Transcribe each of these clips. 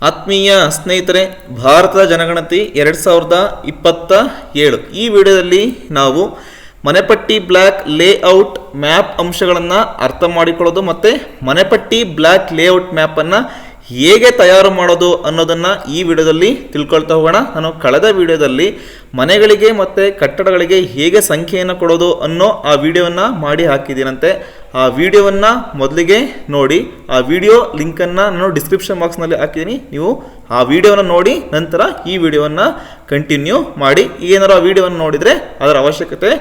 ಆತ್ಮೀಯ ಸ್ನೇಹಿತರೆ, ಭಾರತದ ಜನಗಣತಿ 2027 ಈ ವಿಡಿಯೋದಲ್ಲಿ ನಾವು ಮನೆಪಟ್ಟಿ ಬ್ಲಾಕ್ ಲೇಔಟ್ ಮ್ಯಾಪ್ ಅಂಶಗಳನ್ನು ಅರ್ಥ ಮಾಡಿಕೊಳ್ಳೋದು ಮತ್ತು ಮನೆಪಟ್ಟಿ ಬ್ಲಾಕ್ ಲೇಔಟ್ ಮ್ಯಾಪನ್ನು ಹೇಗೆ ತಯಾರು ಮಾಡೋದು ಅನ್ನೋದನ್ನು ಈ ವಿಡಿಯೋದಲ್ಲಿ ತಿಳ್ಕೊಳ್ತಾ ಹೋಗೋಣ. ನಾನು ಕಳೆದ ವಿಡಿಯೋದಲ್ಲಿ ಮನೆಗಳಿಗೆ ಮತ್ತು ಕಟ್ಟಡಗಳಿಗೆ ಹೇಗೆ ಸಂಖ್ಯೆಯನ್ನು ಕೊಡೋದು ಅನ್ನೋ ಆ ವಿಡಿಯೋವನ್ನು ಮಾಡಿ ಹಾಕಿದ್ದೀನಂತೆ. ಆ ವಿಡಿಯೋವನ್ನು ಮೊದಲಿಗೆ ನೋಡಿ. ಆ ವಿಡಿಯೋ ಲಿಂಕನ್ನು ನಾನು ಡಿಸ್ಕ್ರಿಪ್ಷನ್ ಬಾಕ್ಸ್ನಲ್ಲಿ ಹಾಕಿದ್ದೀನಿ. ನೀವು ಆ ವಿಡಿಯೋನ ನೋಡಿ ನಂತರ ಈ ವಿಡಿಯೋವನ್ನು ಕಂಟಿನ್ಯೂ ಮಾಡಿ. ಏನಾದರೂ ಆ ವಿಡಿಯೋವನ್ನು ನೋಡಿದರೆ ಅದರ ಅವಶ್ಯಕತೆ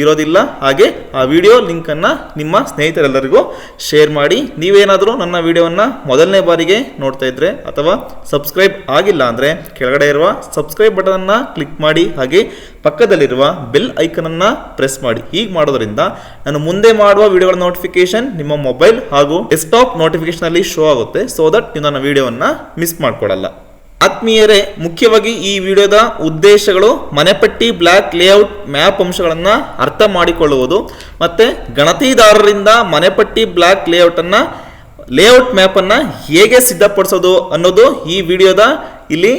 ಇರೋದಿಲ್ಲ. ಹಾಗೆ ಆ ವಿಡಿಯೋ ಲಿಂಕನ್ನು ನಿಮ್ಮ ಸ್ನೇಹಿತರೆಲ್ಲರಿಗೂ ಶೇರ್ ಮಾಡಿ. ನೀವೇನಾದರೂ ನನ್ನ ವಿಡಿಯೋವನ್ನು ಮೊದಲನೇ ಬಾರಿಗೆ ನೋಡ್ತಾ ಇದ್ದರೆ ಅಥವಾ ಸಬ್ಸ್ಕ್ರೈಬ್ ಆಗಿಲ್ಲ ಅಂದರೆ ಕೆಳಗಡೆ ಇರುವ ಸಬ್ಸ್ಕ್ರೈಬ್ ಬಟನನ್ನು ಕ್ಲಿಕ್ ಮಾಡಿ. ಹಾಗೆ ಪಕ್ಕದಲ್ಲಿರುವ ಬೆಲ್ ಐಕನನ್ನು ಪ್ರೆಸ್ ಮಾಡಿ. ಹೀಗೆ ಮಾಡೋದ್ರಿಂದ ನಾನು ಮುಂದೆ ಮಾಡುವ ವಿಡಿಯೋಗಳ ನೋಟಿಫಿಕೇಶನ್ ನಿಮ್ಮ ಮೊಬೈಲ್ ಹಾಗೂ ಡೆಸ್ಕ್ಟಾಪ್ ನೋಟಿಫಿಕೇಶನಲ್ಲಿ ಶೋ ಆಗುತ್ತೆ. ಸೊ ದಟ್ ನೀವು ನನ್ನ ವಿಡಿಯೋವನ್ನು ಮಿಸ್ ಮಾಡಿಕೊಡಲ್ಲ. ಆತ್ಮೀಯರೇ, ಮುಖ್ಯವಾಗಿ ಈ ವಿಡಿಯೋದ ಉದ್ದೇಶಗಳು ಮನೆಪಟ್ಟಿ ಬ್ಲಾಕ್ ಲೇಔಟ್ ಮ್ಯಾಪ್ ಅಂಶಗಳನ್ನು ಅರ್ಥ ಮಾಡಿಕೊಳ್ಳುವುದು ಮತ್ತು ಗಣತಿದಾರರಿಂದ ಮನೆಪಟ್ಟಿ ಬ್ಲಾಕ್ ಲೇಔಟ್ ಮ್ಯಾಪನ್ನು ಹೇಗೆ ಸಿದ್ಧಪಡಿಸೋದು ಅನ್ನೋದು ಈ ವಿಡಿಯೋದ ಇಲ್ಲಿ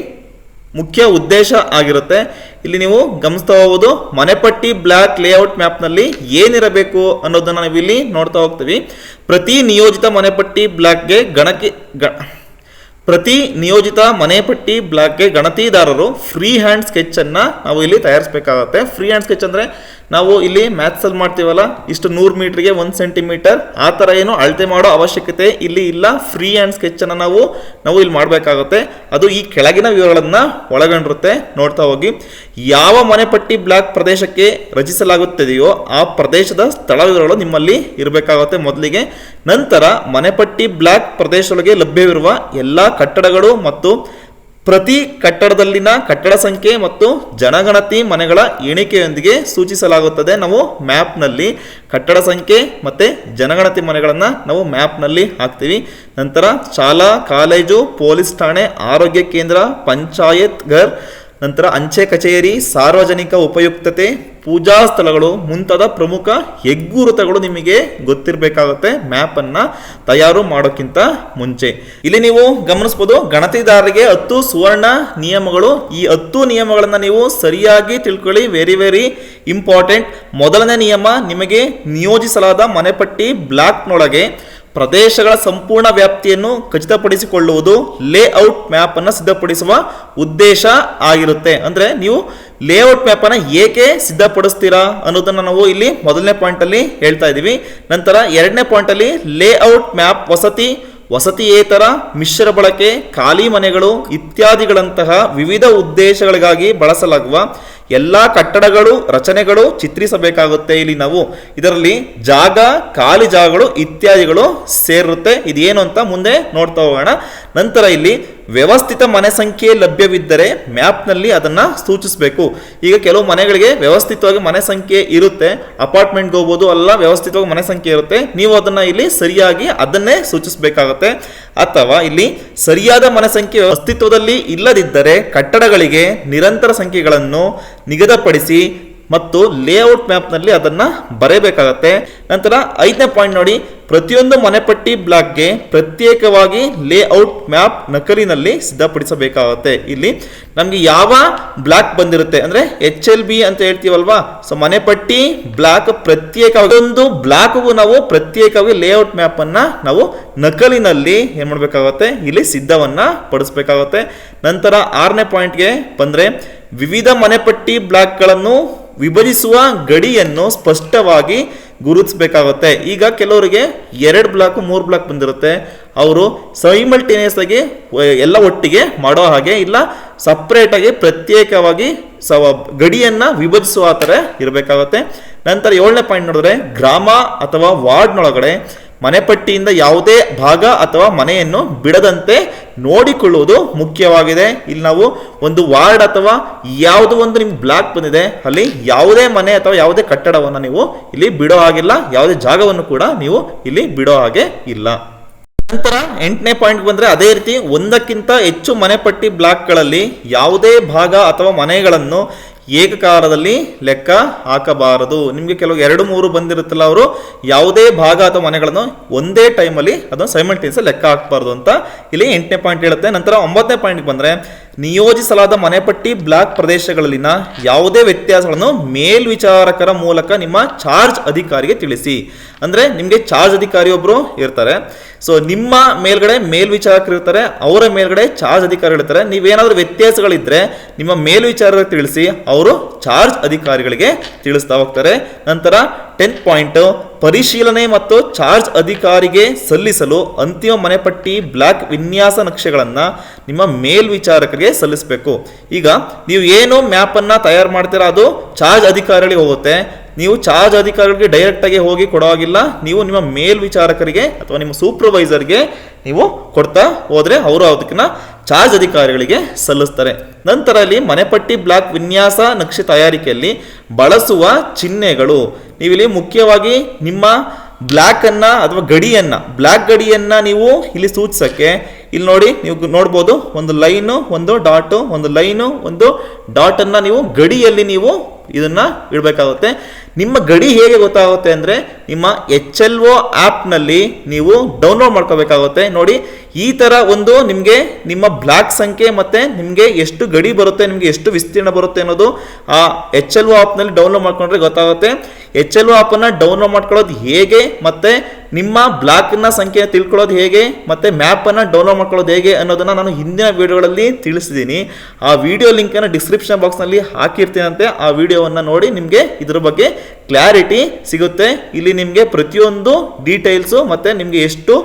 ಮುಖ್ಯ ಉದ್ದೇಶ ಆಗಿರುತ್ತೆ. ಇಲ್ಲಿ ನೀವು ಗಮನಿಸ್ತಾ ಹೋಗೋದು ಮನೆಪಟ್ಟಿ ಬ್ಲಾಕ್ ಲೇಔಟ್ ಮ್ಯಾಪ್ನಲ್ಲಿ ಏನಿರಬೇಕು ಅನ್ನೋದನ್ನು ನಾವು ಇಲ್ಲಿ ನೋಡ್ತಾ ಹೋಗ್ತೀವಿ. ಪ್ರತಿ ನಿಯೋಜಿತ ಮನೆಪಟ್ಟಿ ಬ್ಲಾಕ್ಗೆ ಗಣತಿದಾರರು ಫ್ರೀ ಹ್ಯಾಂಡ್ ಸ್ಕೆಚನ್ನು ನಾವು ಇಲ್ಲಿ ತಯಾರಿಸಬೇಕಾಗುತ್ತೆ. ಫ್ರೀ ಹ್ಯಾಂಡ್ ಸ್ಕೆಚ್ ಅಂದರೆ ನಾವು ಇಲ್ಲಿ ಮ್ಯಾಥ್ಸಲ್ಲಿ ಮಾಡ್ತೀವಲ್ಲ, ಇಷ್ಟು 100 ಮೀಟ್ರಿಗೆ 1 ಸೆಂಟಿಮೀಟರ್ ಆ ಥರ ಏನು ಅಳತೆ ಮಾಡೋ ಅವಶ್ಯಕತೆ ಇಲ್ಲಿ ಇಲ್ಲ. ಫ್ರೀ ಹ್ಯಾಂಡ್ ಸ್ಕೆಚನ್ನು ನಾವು ಇಲ್ಲಿ ಮಾಡಬೇಕಾಗುತ್ತೆ. ಅದು ಈ ಕೆಳಗಿನ ವಿವರಗಳನ್ನು ಒಳಗೊಂಡಿರುತ್ತೆ. ನೋಡ್ತಾ ಹೋಗಿ. ಯಾವ ಮನೆಪಟ್ಟಿ ಬ್ಲಾಕ್ ಪ್ರದೇಶಕ್ಕೆ ರಚಿಸಲಾಗುತ್ತದೆಯೋ ಆ ಪ್ರದೇಶದ ಸ್ಥಳ ವಿವರಗಳು ನಿಮ್ಮಲ್ಲಿ ಇರಬೇಕಾಗುತ್ತೆ ಮೊದಲಿಗೆ. ನಂತರ ಮನೆಪಟ್ಟಿ ಬ್ಲಾಕ್ ಪ್ರದೇಶದೊಳಗೆ ಲಭ್ಯವಿರುವ ಎಲ್ಲ ಕಟ್ಟಡಗಳು ಮತ್ತು ಪ್ರತಿ ಕಟ್ಟಡದಲ್ಲಿನ ಕಟ್ಟಡ ಸಂಖ್ಯೆ ಮತ್ತು ಜನಗಣತಿ ಮನೆಗಳ ಎಣಿಕೆಯೊಂದಿಗೆ ಸೂಚಿಸಲಾಗುತ್ತದೆ. ನಾವು ಮ್ಯಾಪ್ನಲ್ಲಿ ಕಟ್ಟಡ ಸಂಖ್ಯೆ ಮತ್ತು ಜನಗಣತಿ ಮನೆಗಳನ್ನು ನಾವು ಮ್ಯಾಪ್ನಲ್ಲಿ ಹಾಕ್ತೀವಿ. ನಂತರ ಶಾಲಾ, ಕಾಲೇಜು, ಪೊಲೀಸ್ ಠಾಣೆ, ಆರೋಗ್ಯ ಕೇಂದ್ರ, ಪಂಚಾಯತ್ ಘರ್, ನಂತರ ಅಂಚೆ ಕಚೇರಿ, ಸಾರ್ವಜನಿಕ ಉಪಯುಕ್ತತೆ, ಪೂಜಾ ಸ್ಥಳಗಳು ಮುಂತಾದ ಪ್ರಮುಖ ಹೆಗ್ಗುರುತಗಳು ನಿಮಗೆ ಗೊತ್ತಿರಬೇಕಾಗುತ್ತೆ ಮ್ಯಾಪನ್ನು ತಯಾರು ಮಾಡೋಕ್ಕಿಂತ ಮುಂಚೆ. ಇಲ್ಲಿ ನೀವು ಗಮನಿಸ್ಬೋದು, ಗಣತಿದಾರರಿಗೆ 10 ಸುವರ್ಣ ನಿಯಮಗಳು. ಈ 10 ನಿಯಮಗಳನ್ನು ನೀವು ಸರಿಯಾಗಿ ತಿಳ್ಕೊಳ್ಳಿ. Very very important. ಮೊದಲನೇ ನಿಯಮ, ನಿಮಗೆ ನಿಯೋಜಿಸಲಾದ ಮನೆಪಟ್ಟಿ ಬ್ಲಾಕ್ನೊಳಗೆ ಪ್ರದೇಶಗಳ ಸಂಪೂರ್ಣ ವ್ಯಾಪ್ತಿಯನ್ನು ಖಚಿತಪಡಿಸಿಕೊಳ್ಳುವುದು ಲೇಔಟ್ ಮ್ಯಾಪ್ ಅನ್ನು ಸಿದ್ಧಪಡಿಸುವ ಉದ್ದೇಶ ಆಗಿರುತ್ತೆ. ಅಂದ್ರೆ ನೀವು ಲೇಔಟ್ ಮ್ಯಾಪ್ ಅನ್ನು ಏಕೆ ಸಿದ್ಧಪಡಿಸ್ತೀರಾ ಅನ್ನೋದನ್ನ ನಾವು ಇಲ್ಲಿ ಮೊದಲನೇ ಪಾಯಿಂಟ್ ಅಲ್ಲಿ ಹೇಳ್ತಾ ಇದೀವಿ. ನಂತರ ಎರಡನೇ ಪಾಯಿಂಟ್ ಅಲ್ಲಿ ಲೇಔಟ್ ಮ್ಯಾಪ್ ವಸತಿಯೇತರ, ಮಿಶ್ರ ಬಳಕೆ, ಖಾಲಿ ಮನೆಗಳು ಇತ್ಯಾದಿಗಳಂತಹ ವಿವಿಧ ಉದ್ದೇಶಗಳಿಗಾಗಿ ಬಳಸಲಾಗುವ ಎಲ್ಲ ಕಟ್ಟಡಗಳು, ರಚನೆಗಳು ಚಿತ್ರಿಸಬೇಕಾಗುತ್ತೆ. ಇಲ್ಲಿ ನಾವು ಇದರಲ್ಲಿ ಜಾಗ, ಖಾಲಿ ಜಾಗಗಳು ಇತ್ಯಾದಿಗಳು ಸೇರುತ್ತೆ. ಇದೇನು ಅಂತ ಮುಂದೆ ನೋಡ್ತಾ ಹೋಗೋಣ. ನಂತರ ಇಲ್ಲಿ ವ್ಯವಸ್ಥಿತ ಮನೆ ಸಂಖ್ಯೆ ಲಭ್ಯವಿದ್ದರೆ ಮ್ಯಾಪ್ನಲ್ಲಿ ಅದನ್ನು ಸೂಚಿಸಬೇಕು. ಈಗ ಕೆಲವು ಮನೆಗಳಿಗೆ ವ್ಯವಸ್ಥಿತವಾಗಿ ಮನೆ ಸಂಖ್ಯೆ ಇರುತ್ತೆ, ಅಪಾರ್ಟ್ಮೆಂಟ್ಗೆ ಹೋಗ್ಬೋದು, ಅಲ್ಲ ವ್ಯವಸ್ಥಿತವಾಗಿ ಮನೆ ಸಂಖ್ಯೆ ಇರುತ್ತೆ. ನೀವು ಅದನ್ನು ಇಲ್ಲಿ ಸರಿಯಾಗಿ ಅದನ್ನೇ ಸೂಚಿಸಬೇಕಾಗುತ್ತೆ. ಅಥವಾ ಇಲ್ಲಿ ಸರಿಯಾದ ಮನೆ ಸಂಖ್ಯೆ ಅಸ್ತಿತ್ವದಲ್ಲಿ ಇಲ್ಲದಿದ್ದರೆ ಕಟ್ಟಡಗಳಿಗೆ ನಿರಂತರ ಸಂಖ್ಯೆಗಳನ್ನು ನಿಗದಿಪಡಿಸಿ ಮತ್ತು ಲೇಔಟ್ ಮ್ಯಾಪ್ನಲ್ಲಿ ಅದನ್ನು ಬರೆಯಬೇಕಾಗತ್ತೆ. ನಂತರ 5ನೇ ಪಾಯಿಂಟ್ ನೋಡಿ, ಪ್ರತಿಯೊಂದು ಮನೆಪಟ್ಟಿ ಬ್ಲಾಕ್ಗೆ ಪ್ರತ್ಯೇಕವಾಗಿ ಲೇಔಟ್ ಮ್ಯಾಪ್ ನಕಲಿನಲ್ಲಿ ಸಿದ್ಧಪಡಿಸಬೇಕಾಗುತ್ತೆ. ಇಲ್ಲಿ ನಮಗೆ ಯಾವ ಬ್ಲಾಕ್ ಬಂದಿರುತ್ತೆ ಅಂದರೆ HLB ಅಂತ ಹೇಳ್ತೀವಲ್ವಾ. ಸೊ ಮನೆಪಟ್ಟಿ ಬ್ಲಾಕ್ ಪ್ರತ್ಯೇಕವಾಗಿ ಒಂದು ಬ್ಲಾಕ್ಗೂ ನಾವು ಪ್ರತ್ಯೇಕವಾಗಿ ಲೇಔಟ್ ಮ್ಯಾಪ್ ಅನ್ನ ನಾವು ನಕಲಿನಲ್ಲಿ ಏನ್ ಮಾಡಬೇಕಾಗುತ್ತೆ, ಇಲ್ಲಿ ಸಿದ್ಧವನ್ನ ಪಡಿಸಬೇಕಾಗುತ್ತೆ. ನಂತರ 6ನೇ ಪಾಯಿಂಟ್ಗೆ ಬಂದ್ರೆ, ವಿವಿಧ ಮನೆಪಟ್ಟಿ ಬ್ಲಾಕ್ಗಳನ್ನು ವಿಭಜಿಸುವ ಗಡಿಯನ್ನು ಸ್ಪಷ್ಟವಾಗಿ ಗುರುತಿಸಬೇಕಾಗುತ್ತೆ. ಈಗ ಕೆಲವರಿಗೆ 2 ಬ್ಲಾಕ್ 3 ಬ್ಲಾಕ್ ಬಂದಿರುತ್ತೆ. ಅವರು ಸೈಮಲ್ಟೇನಿಯಸ್ ಆಗಿ ಎಲ್ಲ ಒಟ್ಟಿಗೆ ಮಾಡೋ ಹಾಗೆ ಇಲ್ಲ, ಸಪ್ರೇಟ್ ಆಗಿ ಪ್ರತ್ಯೇಕವಾಗಿ ಗಡಿಯನ್ನ ವಿಭಜಿಸುವ ಥರ ಇರಬೇಕಾಗುತ್ತೆ. ನಂತರ 7ನೇ ಪಾಯಿಂಟ್ ನೋಡಿದ್ರೆ, ಗ್ರಾಮ ಅಥವಾ ವಾರ್ಡ್ನೊಳಗಡೆ ಮನೆಪಟ್ಟಿಯಿಂದ ಯಾವುದೇ ಭಾಗ ಅಥವಾ ಮನೆಯನ್ನು ಬಿಡದಂತೆ ನೋಡಿಕೊಳ್ಳುವುದು ಮುಖ್ಯವಾಗಿದೆ. ಇಲ್ಲಿ ನಾವು ಒಂದು ವಾರ್ಡ್ ಅಥವಾ ಯಾವುದೋ ಒಂದು ನಿಮ್ಗೆ ಬ್ಲಾಕ್ ಬಂದಿದೆ, ಅಲ್ಲಿ ಯಾವುದೇ ಮನೆ ಅಥವಾ ಯಾವುದೇ ಕಟ್ಟಡವನ್ನು ನೀವು ಇಲ್ಲಿ ಬಿಡೋ ಹಾಗಿಲ್ಲ, ಯಾವುದೇ ಜಾಗವನ್ನು ಕೂಡ ನೀವು ಇಲ್ಲಿ ಬಿಡೋ ಹಾಗೆ ಇಲ್ಲ. ನಂತರ 8ನೇ ಪಾಯಿಂಟ್ ಬಂದ್ರೆ, ಅದೇ ರೀತಿ ಒಂದಕ್ಕಿಂತ ಹೆಚ್ಚು ಮನೆಪಟ್ಟಿ ಬ್ಲಾಕ್ಗಳಲ್ಲಿ ಯಾವುದೇ ಭಾಗ ಅಥವಾ ಮನೆಗಳನ್ನು ಏಕಕಾಲದಲ್ಲಿ ಲೆಕ್ಕ ಹಾಕಬಾರದು. ನಿಮಗೆ ಕೆಲವು 2-3 ಬಂದಿರುತ್ತಲ್ಲ, ಅವರು ಯಾವುದೇ ಭಾಗ ಅಥವಾ ಮನೆಗಳನ್ನು ಒಂದೇ ಟೈಮಲ್ಲಿ ಅದನ್ನು ಸೈಮಲ್ಟೇನಿಯಸ್ ಲೆಕ್ಕ ಹಾಕಬಾರ್ದು ಅಂತ ಇಲ್ಲಿ 8ನೇ ಪಾಯಿಂಟ್ ಹೇಳುತ್ತೆ. ನಂತರ 9ನೇ ಪಾಯಿಂಟ್ಗೆ ಬಂದರೆ, ನಿಯೋಜಿಸಲಾದ ಮನೆಪಟ್ಟಿ ಬ್ಲಾಕ್ ಪ್ರದೇಶಗಳಲ್ಲಿನ ಯಾವುದೇ ವ್ಯತ್ಯಾಸಗಳನ್ನು ಮೇಲ್ವಿಚಾರಕರ ಮೂಲಕ ನಿಮ್ಮ ಚಾರ್ಜ್ ಅಧಿಕಾರಿಗೆ ತಿಳಿಸಿ. ಅಂದರೆ ನಿಮಗೆ ಚಾರ್ಜ್ ಅಧಿಕಾರಿ ಒಬ್ಬರು ಇರ್ತಾರೆ. ಸೊ ನಿಮ್ಮ ಮೇಲ್ಗಡೆ ಮೇಲ್ವಿಚಾರಕರು ಇರ್ತಾರೆ, ಅವರ ಮೇಲ್ಗಡೆ ಚಾರ್ಜ್ ಅಧಿಕಾರಿ ಇರ್ತಾರೆ. ನೀವೇನಾದ್ರೂ ವ್ಯತ್ಯಾಸಗಳಿದ್ರೆ ನಿಮ್ಮ ಮೇಲ್ವಿಚಾರಕರಿಗೆ ತಿಳಿಸಿ, ಅವರು ಚಾರ್ಜ್ ಅಧಿಕಾರಿಗಳಿಗೆ ತಿಳಿಸ್ತಾ ಹೋಗ್ತಾರೆ. ನಂತರ 10th ಪಾಯಿಂಟ್, ಪರಿಶೀಲನೆ ಮತ್ತು ಚಾರ್ಜ್ ಅಧಿಕಾರಿಗೆ ಸಲ್ಲಿಸಲು ಅಂತಿಮ ಮನೆಪಟ್ಟಿ ಬ್ಲಾಕ್ ವಿನ್ಯಾಸ ನಕ್ಷೆಗಳನ್ನು ನಿಮ್ಮ ಮೇಲ್ವಿಚಾರಕರಿಗೆ ಸಲ್ಲಿಸಬೇಕು. ಈಗ ನೀವು ಏನು ಮ್ಯಾಪನ್ನು ತಯಾರು ಮಾಡ್ತೀರಾ ಅದು ಚಾರ್ಜ್ ಅಧಿಕಾರಿಗಳಿಗೆ ಹೋಗುತ್ತೆ. ನೀವು ಚಾರ್ಜ್ ಅಧಿಕಾರಿಗಳಿಗೆ ಡೈರೆಕ್ಟಾಗಿ ಹೋಗಿ ಕೊಡೋವಾಗಿಲ್ಲ, ನೀವು ನಿಮ್ಮ ಮೇಲ್ವಿಚಾರಕರಿಗೆ ಅಥವಾ ನಿಮ್ಮ ಸೂಪರ್ವೈಸರ್ಗೆ ನೀವು ಕೊಡ್ತಾ ಹೋದರೆ ಅವರು ಅದಕ್ಕಿಂತ ಚಾರ್ಜ್ ಅಧಿಕಾರಿಗಳಿಗೆ ಸಲ್ಲಿಸ್ತಾರೆ. ನಂತರ ಇಲ್ಲಿ ಮನೆಪಟ್ಟಿ ಬ್ಲಾಕ್ ವಿನ್ಯಾಸ ನಕ್ಷೆ ತಯಾರಿಕೆಯಲ್ಲಿ ಬಳಸುವ ಚಿಹ್ನೆಗಳು. ನೀವಿಲ್ಲಿ ಮುಖ್ಯವಾಗಿ ನಿಮ್ಮ ಬ್ಲಾಕ್ ಅನ್ನ ಅಥವಾ ಬ್ಲಾಕ್ ಗಡಿಯನ್ನ ನೀವು ಇಲ್ಲಿ ಸೂಚಿಸಕ್ಕೆ ಇಲ್ಲಿ ನೋಡಿ, ನೀವು ನೋಡ್ಬೋದು, ಒಂದು ಲೈನು, ಒಂದು ಡಾಟು, ಒಂದು ಲೈನು, ಒಂದು ಡಾಟ್ ಅನ್ನ ನೀವು ಗಡಿಯಲ್ಲಿ ನೀವು ಇದನ್ನ ಇಡಬೇಕಾಗುತ್ತೆ. ನಿಮ್ಮ ಗಡಿ ಹೇಗೆ ಗೊತ್ತಾಗುತ್ತೆ ಅಂದರೆ ನಿಮ್ಮ HLO ಆ್ಯಪ್ನಲ್ಲಿ ನೀವು ಡೌನ್ಲೋಡ್ ಮಾಡ್ಕೋಬೇಕಾಗುತ್ತೆ. ನೋಡಿ, ಈ ಥರ ಒಂದು ನಿಮಗೆ ನಿಮ್ಮ ಬ್ಲಾಕ್ ಸಂಖ್ಯೆ ಮತ್ತು ನಿಮಗೆ ಎಷ್ಟು ಗಡಿ ಬರುತ್ತೆ, ನಿಮಗೆ ಎಷ್ಟು ವಿಸ್ತೀರ್ಣ ಬರುತ್ತೆ ಅನ್ನೋದು ಆ HLO ಆ್ಯಪ್ನಲ್ಲಿ ಡೌನ್ಲೋಡ್ ಮಾಡ್ಕೊಂಡ್ರೆ ಗೊತ್ತಾಗುತ್ತೆ. HLO ಆ್ಯಪನ್ನು ಡೌನ್ಲೋಡ್ ಮಾಡ್ಕೊಳ್ಳೋದು ಹೇಗೆ, ಮತ್ತು ನಿಮ್ಮ ಬ್ಲಾಕ್ನ ಸಂಖ್ಯೆ ತಿಳ್ಕೊಳ್ಳೋದು ಹೇಗೆ, ಮತ್ತು ಮ್ಯಾಪನ್ನು ಡೌನ್ಲೋಡ್ ಮಾಡ್ಕೊಳ್ಳೋದು ಹೇಗೆ ಅನ್ನೋದನ್ನು ನಾನು ಹಿಂದಿನ ವಿಡಿಯೋಗಳಲ್ಲಿ ತಿಳಿಸಿದ್ದೀನಿ. ಆ ವಿಡಿಯೋ ಲಿಂಕನ್ನು ಡಿಸ್ಕ್ರಿಪ್ಷನ್ ಬಾಕ್ಸ್ನಲ್ಲಿ ಹಾಕಿರ್ತೀನಂತೆ. ಆ ವಿಡಿಯೋವನ್ನು ನೋಡಿ ನಿಮಗೆ ಇದ್ರ ಬಗ್ಗೆ ಕ್ಲಾರಿಟಿ ಸಿಗುತ್ತೆ. ಇಲ್ಲಿ ನಿಮಗೆ ಪ್ರತಿಯೊಂದು ಡೀಟೇಲ್ಸು ಮತ್ತು ನಿಮಗೆ ಎಷ್ಟು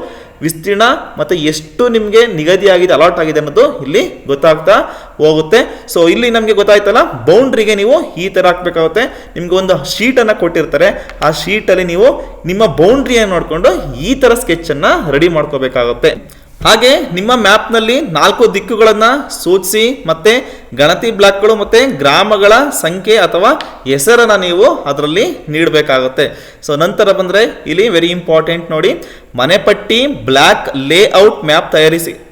ವಿಸ್ತೀರ್ಣ ಮತ್ತು ಎಷ್ಟು ನಿಮಗೆ ನಿಗದಿಯಾಗಿದೆ, ಅಲಾಟ್ ಆಗಿದೆ ಅನ್ನೋದು ಇಲ್ಲಿ ಗೊತ್ತಾಗ್ತಾ ಹೋಗುತ್ತೆ. ಸೊ ಇಲ್ಲಿ ನಮಗೆ ಗೊತ್ತಾಯ್ತಲ್ಲ, ಬೌಂಡ್ರಿಗೆ ನೀವು ಈ ಥರ ಹಾಕಬೇಕಾಗುತ್ತೆ. ನಿಮಗೆ ಒಂದು ಶೀಟನ್ನು ಕೊಟ್ಟಿರ್ತಾರೆ, ಆ ಶೀಟಲ್ಲಿ ನೀವು ನಿಮ್ಮ ಬೌಂಡ್ರಿಯನ್ನು ನೋಡಿಕೊಂಡು ಈ ಥರ ಸ್ಕೆಚನ್ನು ರೆಡಿ ಮಾಡ್ಕೋಬೇಕಾಗುತ್ತೆ. ಹಾಗೆ ನಿಮ್ಮ ಮ್ಯಾಪ್ನಲ್ಲಿ 4 ದಿಕ್ಕುಗಳನ್ನು ಸೂಚಿಸಿ ಮತ್ತೆ ಗಣತಿ ಬ್ಲಾಕ್ಗಳು ಮತ್ತು ಗ್ರಾಮಗಳ ಸಂಖ್ಯೆ ಅಥವಾ ಹೆಸರನ್ನು ನೀವು ಅದರಲ್ಲಿ ನೀಡಬೇಕಾಗುತ್ತೆ. ಸೊ ನಂತರ ಬಂದರೆ ಇಲ್ಲಿ ವೆರಿ ಇಂಪಾರ್ಟೆಂಟ್ ನೋಡಿ, ಮನೆಪಟ್ಟಿ ಬ್ಲಾಕ್ ಲೇಔಟ್ ಮ್ಯಾಪ್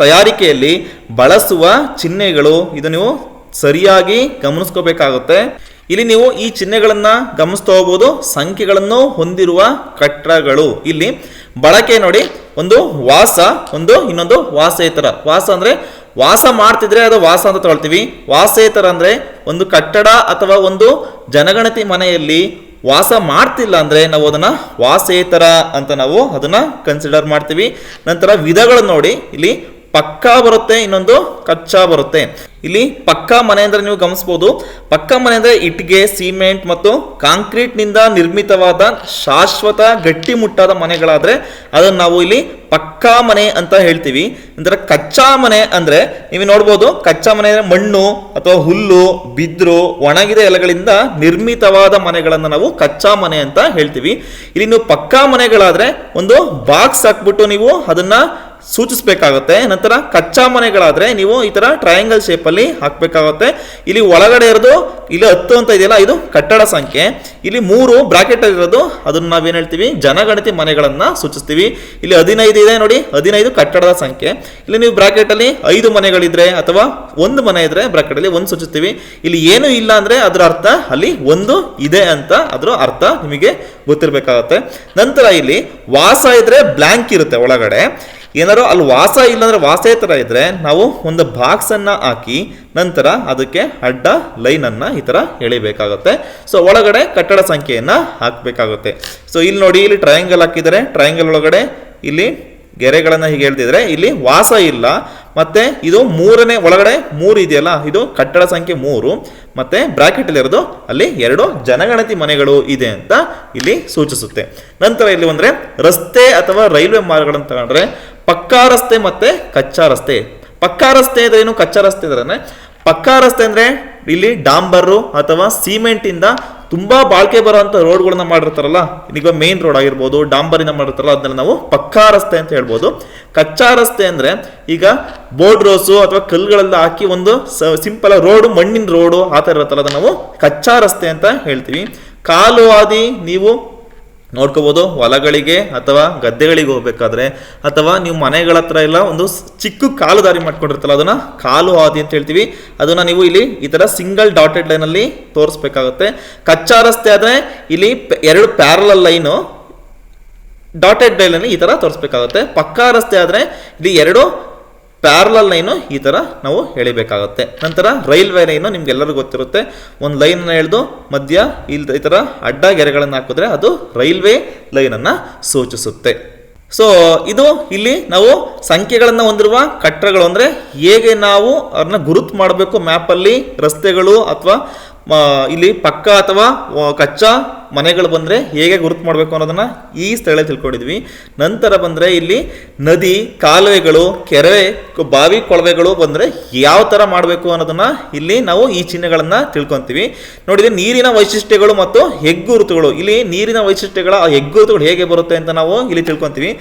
ತಯಾರಿಕೆಯಲ್ಲಿ ಬಳಸುವ ಚಿಹ್ನೆಗಳು. ಇದು ನೀವು ಸರಿಯಾಗಿ ಗಮನಿಸ್ಕೋಬೇಕಾಗುತ್ತೆ. ಇಲ್ಲಿ ನೀವು ಈ ಚಿಹ್ನೆಗಳನ್ನು ಗಮನಿಸ್ತಾ ಹೋಗ್ಬೋದು. ಸಂಖ್ಯೆಗಳನ್ನು ಹೊಂದಿರುವ ಕಟ್ಟಡಗಳು ಇಲ್ಲಿ ಬಳಕೆ ನೋಡಿ, ಒಂದು ವಾಸ, ಇನ್ನೊಂದು ವಾಸೇತರ. ವಾಸ ಅಂದರೆ ವಾಸ ಮಾಡ್ತಿದ್ರೆ ಅದು ವಾಸ ಅಂತ ತಗೊಳ್ತೀವಿ. ವಾಸೇತರ ಅಂದರೆ ಒಂದು ಕಟ್ಟಡ ಅಥವಾ ಒಂದು ಜನಗಣತಿ ಮನೆಯಲ್ಲಿ ವಾಸ ಮಾಡ್ತಿಲ್ಲ ಅಂದರೆ ನಾವು ಅದನ್ನು ವಾಸೇತರ ಅಂತ ನಾವು ಅದನ್ನು ಕನ್ಸಿಡರ್ ಮಾಡ್ತೀವಿ. ನಂತರ ವಿಧಗಳನ್ನು ನೋಡಿ, ಇಲ್ಲಿ ಪಕ್ಕಾ ಬರುತ್ತೆ, ಇನ್ನೊಂದು ಕಚ್ಚಾ ಬರುತ್ತೆ. ಇಲ್ಲಿ ಪಕ್ಕಾ ಮನೆ ಅಂದರೆ ನೀವು ಗಮನಿಸಬಹುದು, ಪಕ್ಕಾ ಮನೆ ಅಂದರೆ ಇಟ್ಟಿಗೆ, ಸಿಮೆಂಟ್ ಮತ್ತು ಕಾಂಕ್ರೀಟ್ನಿಂದ ನಿರ್ಮಿತವಾದ ಶಾಶ್ವತ ಗಟ್ಟಿಮುಟ್ಟಾದ ಮನೆಗಳಾದರೆ ಅದನ್ನು ನಾವು ಇಲ್ಲಿ ಪಕ್ಕಾ ಮನೆ ಅಂತ ಹೇಳ್ತೀವಿ. ನಂತರ ಕಚ್ಚಾ ಮನೆ ಅಂದರೆ ನೀವು ನೋಡ್ಬೋದು, ಕಚ್ಚಾ ಮನೆ ಅಂದರೆ ಮಣ್ಣು ಅಥವಾ ಹುಲ್ಲು, ಬಿದ್ರು, ಒಣಗಿದ ಎಲೆಗಳಿಂದ ನಿರ್ಮಿತವಾದ ಮನೆಗಳನ್ನು ನಾವು ಕಚ್ಚಾ ಮನೆ ಅಂತ ಹೇಳ್ತೀವಿ. ಇಲ್ಲಿ ನೀವು ಪಕ್ಕಾ ಮನೆಗಳಾದರೆ ಒಂದು ಬಾಕ್ಸ್ ಹಾಕ್ಬಿಟ್ಟು ನೀವು ಅದನ್ನ ಸೂಚಿಸಬೇಕಾಗುತ್ತೆ. ನಂತರ ಕಚ್ಚಾ ಮನೆಗಳಾದ್ರೆ ನೀವು ಈ ತರ ಟ್ರಯಾಂಗಲ್ ಶೇಪ್ ಅಲ್ಲಿ ಹಾಕಬೇಕಾಗುತ್ತೆ. ಇಲ್ಲಿ ಒಳಗಡೆ ಇರೋದು ಇಲ್ಲಿ 10 ಅಂತ ಇದೆಯಲ್ಲ, ಇದು ಕಟ್ಟಡ ಸಂಖ್ಯೆ. ಇಲ್ಲಿ 3 ಬ್ರಾಕೆಟ್ ಇರೋದು ಅದನ್ನ ನಾವೇನ್ ಹೇಳ್ತೀವಿ, ಜನಗಣತಿ ಮನೆಗಳನ್ನ ಸೂಚಿಸ್ತೀವಿ. ಇಲ್ಲಿ 15 ಇದೆ ನೋಡಿ, 15 ಕಟ್ಟಡದ ಸಂಖ್ಯೆ. ಇಲ್ಲಿ ನೀವು ಬ್ರಾಕೆಟ್ ಅಲ್ಲಿ 5 ಮನೆಗಳಿದ್ರೆ ಅಥವಾ 1 ಮನೆ ಇದ್ರೆ ಬ್ರಾಕೆಟ್ ಅಲ್ಲಿ 1 ಸೂಚಿಸ್ತೀವಿ. ಇಲ್ಲಿ ಏನು ಇಲ್ಲ ಅಂದ್ರೆ ಅದರ ಅರ್ಥ ಅಲ್ಲಿ 1 ಇದೆ ಅಂತ ಅದರ ಅರ್ಥ ನಿಮಗೆ ಗೊತ್ತಿರಬೇಕಾಗುತ್ತೆ. ನಂತರ ಇಲ್ಲಿ ವಾಸ ಇದ್ರೆ ಬ್ಲಾಂಕ್ ಇರುತ್ತೆ ಒಳಗಡೆ. ಏನಾದ್ರು ಅಲ್ಲಿ ವಾಸ ಇಲ್ಲ ಅಂದ್ರೆ ವಾಸೇತರ ಇದ್ರೆ ನಾವು ಒಂದು ಬಾಕ್ಸ್ ಅನ್ನ ಹಾಕಿ ನಂತರ ಅದಕ್ಕೆ ಅಡ್ಡ ಲೈನ್ ಅನ್ನ ಈ ತರ ಎಳಿಬೇಕಾಗುತ್ತೆ. ಸೊ ಒಳಗಡೆ ಕಟ್ಟಡ ಸಂಖ್ಯೆಯನ್ನ ಹಾಕಬೇಕಾಗುತ್ತೆ. ಸೊ ಇಲ್ಲಿ ನೋಡಿ, ಇಲ್ಲಿ ಟ್ರಯಾಂಗಲ್ ಹಾಕಿದರೆ, ಟ್ರಯಾಂಗಲ್ ಒಳಗಡೆ ಇಲ್ಲಿ ಗೆರೆಗಳನ್ನ ಹೀಗೆ ಹೇಳ್ತಿದ್ರೆ ಇಲ್ಲಿ ವಾಸ ಇಲ್ಲ. ಮತ್ತೆ ಇದು 3ನೇ ಒಳಗಡೆ 3 ಇದೆಯಲ್ಲ, ಇದು ಕಟ್ಟಡ ಸಂಖ್ಯೆ 3 ಮತ್ತೆ ಬ್ರಾಕೆಟ್ ಅಲ್ಲಿ ಇರೋದು ಅಲ್ಲಿ 2 ಜನಗಣತಿ ಮನೆಗಳು ಇದೆ ಅಂತ ಇಲ್ಲಿ ಸೂಚಿಸುತ್ತೆ. ನಂತರ ಇಲ್ಲಿ ಬಂದ್ರೆ ರಸ್ತೆ ಅಥವಾ ರೈಲ್ವೆ ಮಾರ್ಗಗಳನ್ನು ತಗೊಂಡ್ರೆ ಪಕ್ಕಾ ರಸ್ತೆ ಮತ್ತೆ ಕಚ್ಚಾ ರಸ್ತೆ. ಪಕ್ಕಾ ರಸ್ತೆ ಅಂದ್ರೆ ಏನು, ಕಚ್ಚಾ ರಸ್ತೆ ಅಂದ್ರೆ ಪಕ್ಕಾ ರಸ್ತೆ ಅಂದ್ರೆ ಇಲ್ಲಿ ಡಾಂಬರು ಅಥವಾ ಸಿಮೆಂಟ್ ಇಂದ ತುಂಬಾ ಬಾಳ್ಕೆ ಬರುವಂತ ರೋಡ್ಗಳನ್ನ ಮಾಡಿರ್ತಾರಲ್ಲ, ಈಗ ಮೇನ್ ರೋಡ್ ಆಗಿರ್ಬೋದು, ಡಾಂಬರಿಂದ ಮಾಡಿರ್ತಾರಲ್ಲ, ಅದನ್ನ ನಾವು ಪಕ್ಕಾ ರಸ್ತೆ ಅಂತ ಹೇಳ್ಬೋದು. ಕಚ್ಚಾ ರಸ್ತೆ ಅಂದ್ರೆ ಈಗ ಬೋರ್ಡ್ ರೋಸು ಅಥವಾ ಕಲ್ಲುಗಳೆಲ್ಲ ಹಾಕಿ ಒಂದು ಸಿಂಪಲ್ ರೋಡ್, ಮಣ್ಣಿನ ರೋಡು ಆ ತರ ಇರುತ್ತಲ್ಲ, ಅದನ್ನ ನಾವು ಕಚ್ಚಾ ರಸ್ತೆ ಅಂತ ಹೇಳ್ತೀವಿ. ಕಾಲು ಹಾದಿ ನೀವು ನೋಡ್ಕೋಬೋದು. ಹೊಲಗಳಿಗೆ ಅಥವಾ ಗದ್ದೆಗಳಿಗೆ ಹೋಗ್ಬೇಕಾದ್ರೆ ಅಥವಾ ನೀವು ಮನೆಗಳ ಹತ್ರ ಎಲ್ಲ ಒಂದು ಚಿಕ್ಕ ಕಾಲು ದಾರಿ ಮಾಡ್ಕೊಂಡಿರ್ತಲ್ಲ, ಅದನ್ನ ಕಾಲು ಹಾದಿ ಅಂತ ಹೇಳ್ತೀವಿ. ಅದನ್ನ ನೀವು ಇಲ್ಲಿ ಈ ತರ ಸಿಂಗಲ್ ಡಾಟೆಡ್ ಲೈನ್ ಅಲ್ಲಿ ತೋರಿಸ್ಬೇಕಾಗುತ್ತೆ. ಕಚ್ಚಾ ರಸ್ತೆ ಆದ್ರೆ ಇಲ್ಲಿ 2 ಪ್ಯಾರಲಲ್ ಲೈನು ಡಾಟೆಡ್ ಲೈನ್ ಅಲ್ಲಿ ಈ ತರ ತೋರಿಸ್ಬೇಕಾಗುತ್ತೆ. ಪಕ್ಕಾ ರಸ್ತೆ ಆದ್ರೆ ಇಲ್ಲಿ 2 ಪ್ಯಾರಲಲ್ ಲೈನು ಈ ತರ ನಾವು ಎಳಿಬೇಕಾಗುತ್ತೆ. ನಂತರ ರೈಲ್ವೆ ಲೈನು ನಿಮ್ಗೆಲ್ಲರಿಗೂ ಗೊತ್ತಿರುತ್ತೆ. ಒಂದು ಲೈನ್ ಎಳೆದು ಮಧ್ಯ ಈ ತರ ಅಡ್ಡ ಗೆರೆಗಳನ್ನು ಹಾಕಿದ್ರೆ ಅದು ರೈಲ್ವೆ ಲೈನ್ ಅನ್ನ ಸೂಚಿಸುತ್ತೆ. ಸೊ ಇದು ಇಲ್ಲಿ ನಾವು ಸಂಖ್ಯೆಗಳನ್ನು ಹೊಂದಿರುವ ಕಟ್ಟಡಗಳು, ಅಂದ್ರೆ ಹೇಗೆ ನಾವು ಅದನ್ನ ಗುರುತು ಮಾಡಬೇಕು ಮ್ಯಾಪಲ್ಲಿ, ರಸ್ತೆಗಳು ಅಥವಾ ಇಲ್ಲಿ ಪಕ್ಕ ಅಥವಾ ಕಚ್ಚಾ ಮನೆಗಳು ಬಂದರೆ ಹೇಗೆ ಗುರುತು ಮಾಡಬೇಕು ಅನ್ನೋದನ್ನ ಈ ಸ್ಥಳ ತಿಳ್ಕೊಂಡಿದ್ವಿ. ನಂತರ ಬಂದರೆ ಇಲ್ಲಿ ನದಿ, ಕಾಲುವೆಗಳು, ಕೆರೆ, ಬಾವಿ, ಕೊಳವೆಗಳು ಬಂದರೆ ಯಾವ ಥರ ಮಾಡಬೇಕು ಅನ್ನೋದನ್ನ ಇಲ್ಲಿ ನಾವು ಈ ಚಿಹ್ನೆಗಳನ್ನು ತಿಳ್ಕೊತೀವಿ. ನೋಡಿದ್ರೆ ನೀರಿನ ವೈಶಿಷ್ಟ್ಯಗಳು ಮತ್ತು ಹೆಗ್ಗುರುತುಗಳು, ಇಲ್ಲಿ ನೀರಿನ ವೈಶಿಷ್ಟ್ಯಗಳ ಹೆಗ್ಗುರುತುಗಳು ಹೇಗೆ ಬರುತ್ತೆ ಅಂತ ನಾವು ಇಲ್ಲಿ ತಿಳ್ಕೊತೀವಿ.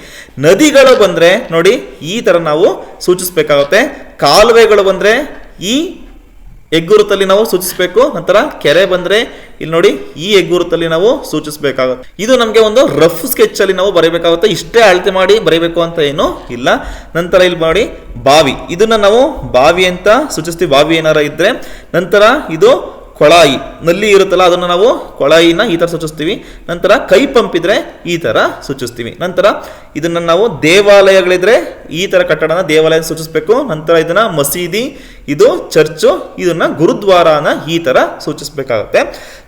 ನದಿಗಳು ಬಂದರೆ ನೋಡಿ ಈ ಥರ ನಾವು ಸೂಚಿಸಬೇಕಾಗುತ್ತೆ. ಕಾಲುವೆಗಳು ಬಂದರೆ ಈ ಹೆಗ್ಗುರುತಲ್ಲಿ ನಾವು ಸೂಚಿಸಬೇಕು. ನಂತರ ಕೆರೆ ಬಂದ್ರೆ ಇಲ್ಲಿ ನೋಡಿ ಈ ಹೆಗ್ಗುರುತಲ್ಲಿ ನಾವು ಸೂಚಿಸಬೇಕಾಗುತ್ತೆ. ಇದು ನಮಗೆ ಒಂದು ರಫ್ ಸ್ಕೆಚ್ ಅಲ್ಲಿ ನಾವು ಬರೀಬೇಕಾಗುತ್ತೆ. ಇಷ್ಟೇ ಅಳತೆ ಮಾಡಿ ಬರೀಬೇಕು ಅಂತ ಏನು ಇಲ್ಲ. ನಂತರ ಇಲ್ಲಿ ಮಾಡಿ ಬಾವಿ, ಇದನ್ನ ನಾವು ಬಾವಿ ಅಂತ ಸೂಚಿಸ್ತೀವಿ, ಬಾವಿ ಏನಾರ ಇದ್ರೆ. ನಂತರ ಇದು ಕೊಳಾಯಿ, ನಲ್ಲಿ ಇರುತ್ತಲ್ಲ ಅದನ್ನು ನಾವು ಕೊಳಾಯಿನ ಈ ಥರ ಸೂಚಿಸ್ತೀವಿ. ನಂತರ ಕೈ ಪಂಪ್ ಇದ್ರೆ ಈ ಥರ ಸೂಚಿಸ್ತೀವಿ. ನಂತರ ಇದನ್ನ ನಾವು ದೇವಾಲಯಗಳಿದ್ರೆ ಈ ಥರ ಕಟ್ಟಡನ ದೇವಾಲಯ ಸೂಚಿಸ್ಬೇಕು. ನಂತರ ಇದನ್ನ ಮಸೀದಿ, ಇದು ಚರ್ಚು, ಇದನ್ನ ಗುರುದ್ವಾರನ ಈ ಥರ ಸೂಚಿಸ್ಬೇಕಾಗತ್ತೆ.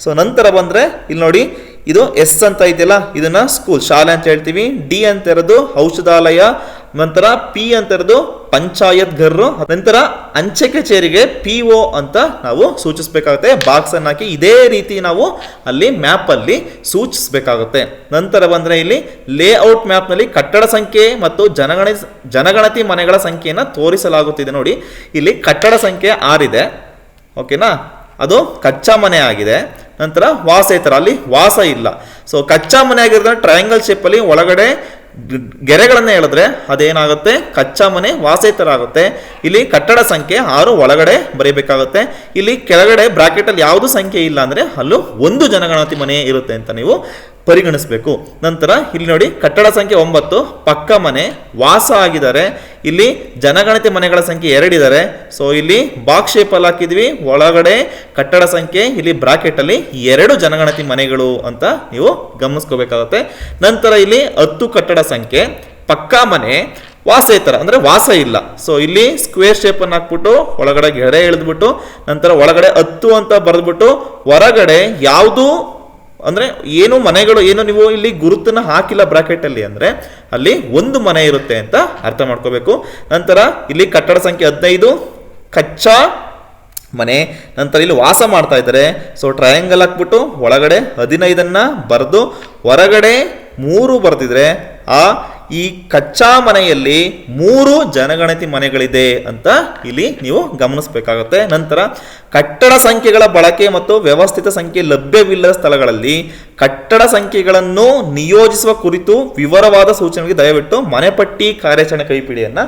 ಸೊ ನಂತರ ಬಂದ್ರೆ ಇಲ್ಲಿ ನೋಡಿ ಇದು ಎಸ್ ಅಂತ ಇದೆಯಲ್ಲ, ಇದನ್ನ ಸ್ಕೂಲ್, ಶಾಲೆ ಅಂತ ಹೇಳ್ತೀವಿ. ಡಿ ಅಂತ ಇರೋದು ಔಷಧಾಲಯ. ನಂತರ ಪಿ ಅಂತ ಇರೋದು ಪಂಚಾಯತ್ ಘರ್. ನಂತರ ಅಂಚೆ ಕಚೇರಿಗೆ PO ಅಂತ ನಾವು ಸೂಚಿಸಬೇಕಾಗುತ್ತೆ. ಬಾಕ್ಸ್ ಅನ್ನು ಹಾಕಿ ಇದೇ ರೀತಿ ನಾವು ಅಲ್ಲಿ ಮ್ಯಾಪ್ ಅಲ್ಲಿ ಸೂಚಿಸಬೇಕಾಗುತ್ತೆ. ನಂತರ ಬಂದ್ರೆ ಇಲ್ಲಿ ಲೇಔಟ್ ಮ್ಯಾಪ್ ನಲ್ಲಿ ಕಟ್ಟಡ ಸಂಖ್ಯೆ ಮತ್ತು ಜನಗಣತಿ ಮನೆಗಳ ಸಂಖ್ಯೆಯನ್ನು ತೋರಿಸಲಾಗುತ್ತಿದೆ. ನೋಡಿ ಇಲ್ಲಿ ಕಟ್ಟಡ ಸಂಖ್ಯೆ 6 ಇದೆ, ಓಕೆನಾ, ಅದು ಕಚ್ಚಾ ಮನೆ ಆಗಿದೆ. ನಂತರ ವಾಸೇತರ, ಅಲ್ಲಿ ವಾಸ ಇಲ್ಲ. ಸೊ ಕಚ್ಚಾ ಮನೆ ಆಗಿರೋದ್ರೆ ಟ್ರಯಾಂಗಲ್ ಶೇಪ್ ಅಲ್ಲಿ ಒಳಗಡೆ ಗೆರೆಗಳನ್ನ ಹೇಳಿದ್ರೆ ಅದೇನಾಗುತ್ತೆ, ಕಚ್ಚಾ ಮನೆ ವಾಸೇತರ ಆಗುತ್ತೆ. ಇಲ್ಲಿ ಕಟ್ಟಡ ಸಂಖ್ಯೆ 6 ಒಳಗಡೆ ಬರೀಬೇಕಾಗುತ್ತೆ. ಇಲ್ಲಿ ಕೆಳಗಡೆ ಬ್ರಾಕೆಟ್ ಅಲ್ಲಿ ಯಾವುದು ಸಂಖ್ಯೆ ಇಲ್ಲ ಅಂದ್ರೆ ಅಲ್ಲೂ ಒಂದು ಜನಗಣತಿ ಮನೆ ಇರುತ್ತೆ ಅಂತ ನೀವು ಪರಿಗಣಿಸಬೇಕು. ನಂತರ ಇಲ್ಲಿ ನೋಡಿ ಕಟ್ಟಡ ಸಂಖ್ಯೆ 9 ಪಕ್ಕ ಮನೆ ವಾಸ ಆಗಿದ್ದಾರೆ. ಇಲ್ಲಿ ಜನಗಣತಿ ಮನೆಗಳ ಸಂಖ್ಯೆ 2 ಇದ್ದಾರೆ. ಸೊ ಇಲ್ಲಿ ಬಾಕ್ಸ್ ಶೇಪ್ ಅಲ್ಲಿ ಹಾಕಿದ್ವಿ, ಒಳಗಡೆ ಕಟ್ಟಡ ಸಂಖ್ಯೆ, ಇಲ್ಲಿ ಬ್ರಾಕೆಟ್ ಅಲ್ಲಿ 2 ಜನಗಣತಿ ಮನೆಗಳು ಅಂತ ನೀವು ಗಮನಿಸ್ಕೋಬೇಕಾಗುತ್ತೆ. ನಂತರ ಇಲ್ಲಿ 10 ಕಟ್ಟಡ ಸಂಖ್ಯೆ, ಪಕ್ಕಾ ಮನೆ, ವಾಸೇತರ ಅಂದ್ರೆ ವಾಸ ಇಲ್ಲ. ಸೊ ಇಲ್ಲಿ ಸ್ಕ್ವೇರ್ ಶೇಪ್ ಅನ್ನು ಹಾಕ್ಬಿಟ್ಟು ಒಳಗಡೆ ಗೆರೆ ಎಳೆದ್ಬಿಟ್ಟು ನಂತರ ಒಳಗಡೆ 10 ಅಂತ ಬರೆದ್ಬಿಟ್ಟು ಹೊರಗಡೆ ಯಾವುದು ಅಂದ್ರೆ ಏನು ಮನೆಗಳು ಏನು ನೀವು ಇಲ್ಲಿ ಗುರುತನ್ನ ಹಾಕಿಲ್ಲ ಬ್ರಾಕೆಟ್ ಅಲ್ಲಿ ಅಂದ್ರೆ ಅಲ್ಲಿ ಒಂದು ಮನೆ ಇರುತ್ತೆ ಅಂತ ಅರ್ಥ ಮಾಡ್ಕೋಬೇಕು. ನಂತರ ಇಲ್ಲಿ ಕಟ್ಟಡ ಸಂಖ್ಯೆ 15 ಕಚ್ಚಾ ಮನೆ. ನಂತರ ಇಲ್ಲಿ ವಾಸ ಮಾಡ್ತಾ ಇದ್ದಾರೆ. ಸೊ ಟ್ರಯಾಂಗಲ್ ಹಾಕ್ಬಿಟ್ಟು ಒಳಗಡೆ 15ಅನ್ನ ಬರೆದು ಹೊರಗಡೆ 3 ಬರೆದಿದ್ರೆ ಈ ಕಚ್ಚಾ ಮನೆಯಲ್ಲಿ 3 ಜನಗಣತಿ ಮನೆಗಳಿದೆ ಅಂತ ಇಲ್ಲಿ ನೀವು ಗಮನಿಸಬೇಕಾಗುತ್ತೆ. ನಂತರ ಕಟ್ಟಡ ಸಂಖ್ಯೆಗಳ ಬಳಕೆ ಮತ್ತು ವ್ಯವಸ್ಥಿತ ಸಂಖ್ಯೆ ಲಭ್ಯವಿಲ್ಲದ ಸ್ಥಳಗಳಲ್ಲಿ ಕಟ್ಟಡ ಸಂಖ್ಯೆಗಳನ್ನು ನಿಯೋಜಿಸುವ ಕುರಿತು ವಿವರವಾದ ಸೂಚನೆಗೆ ದಯವಿಟ್ಟು ಮನೆಪಟ್ಟಿ ಕಾರ್ಯಾಚರಣೆ ಕೈಪಿಡಿಯನ್ನ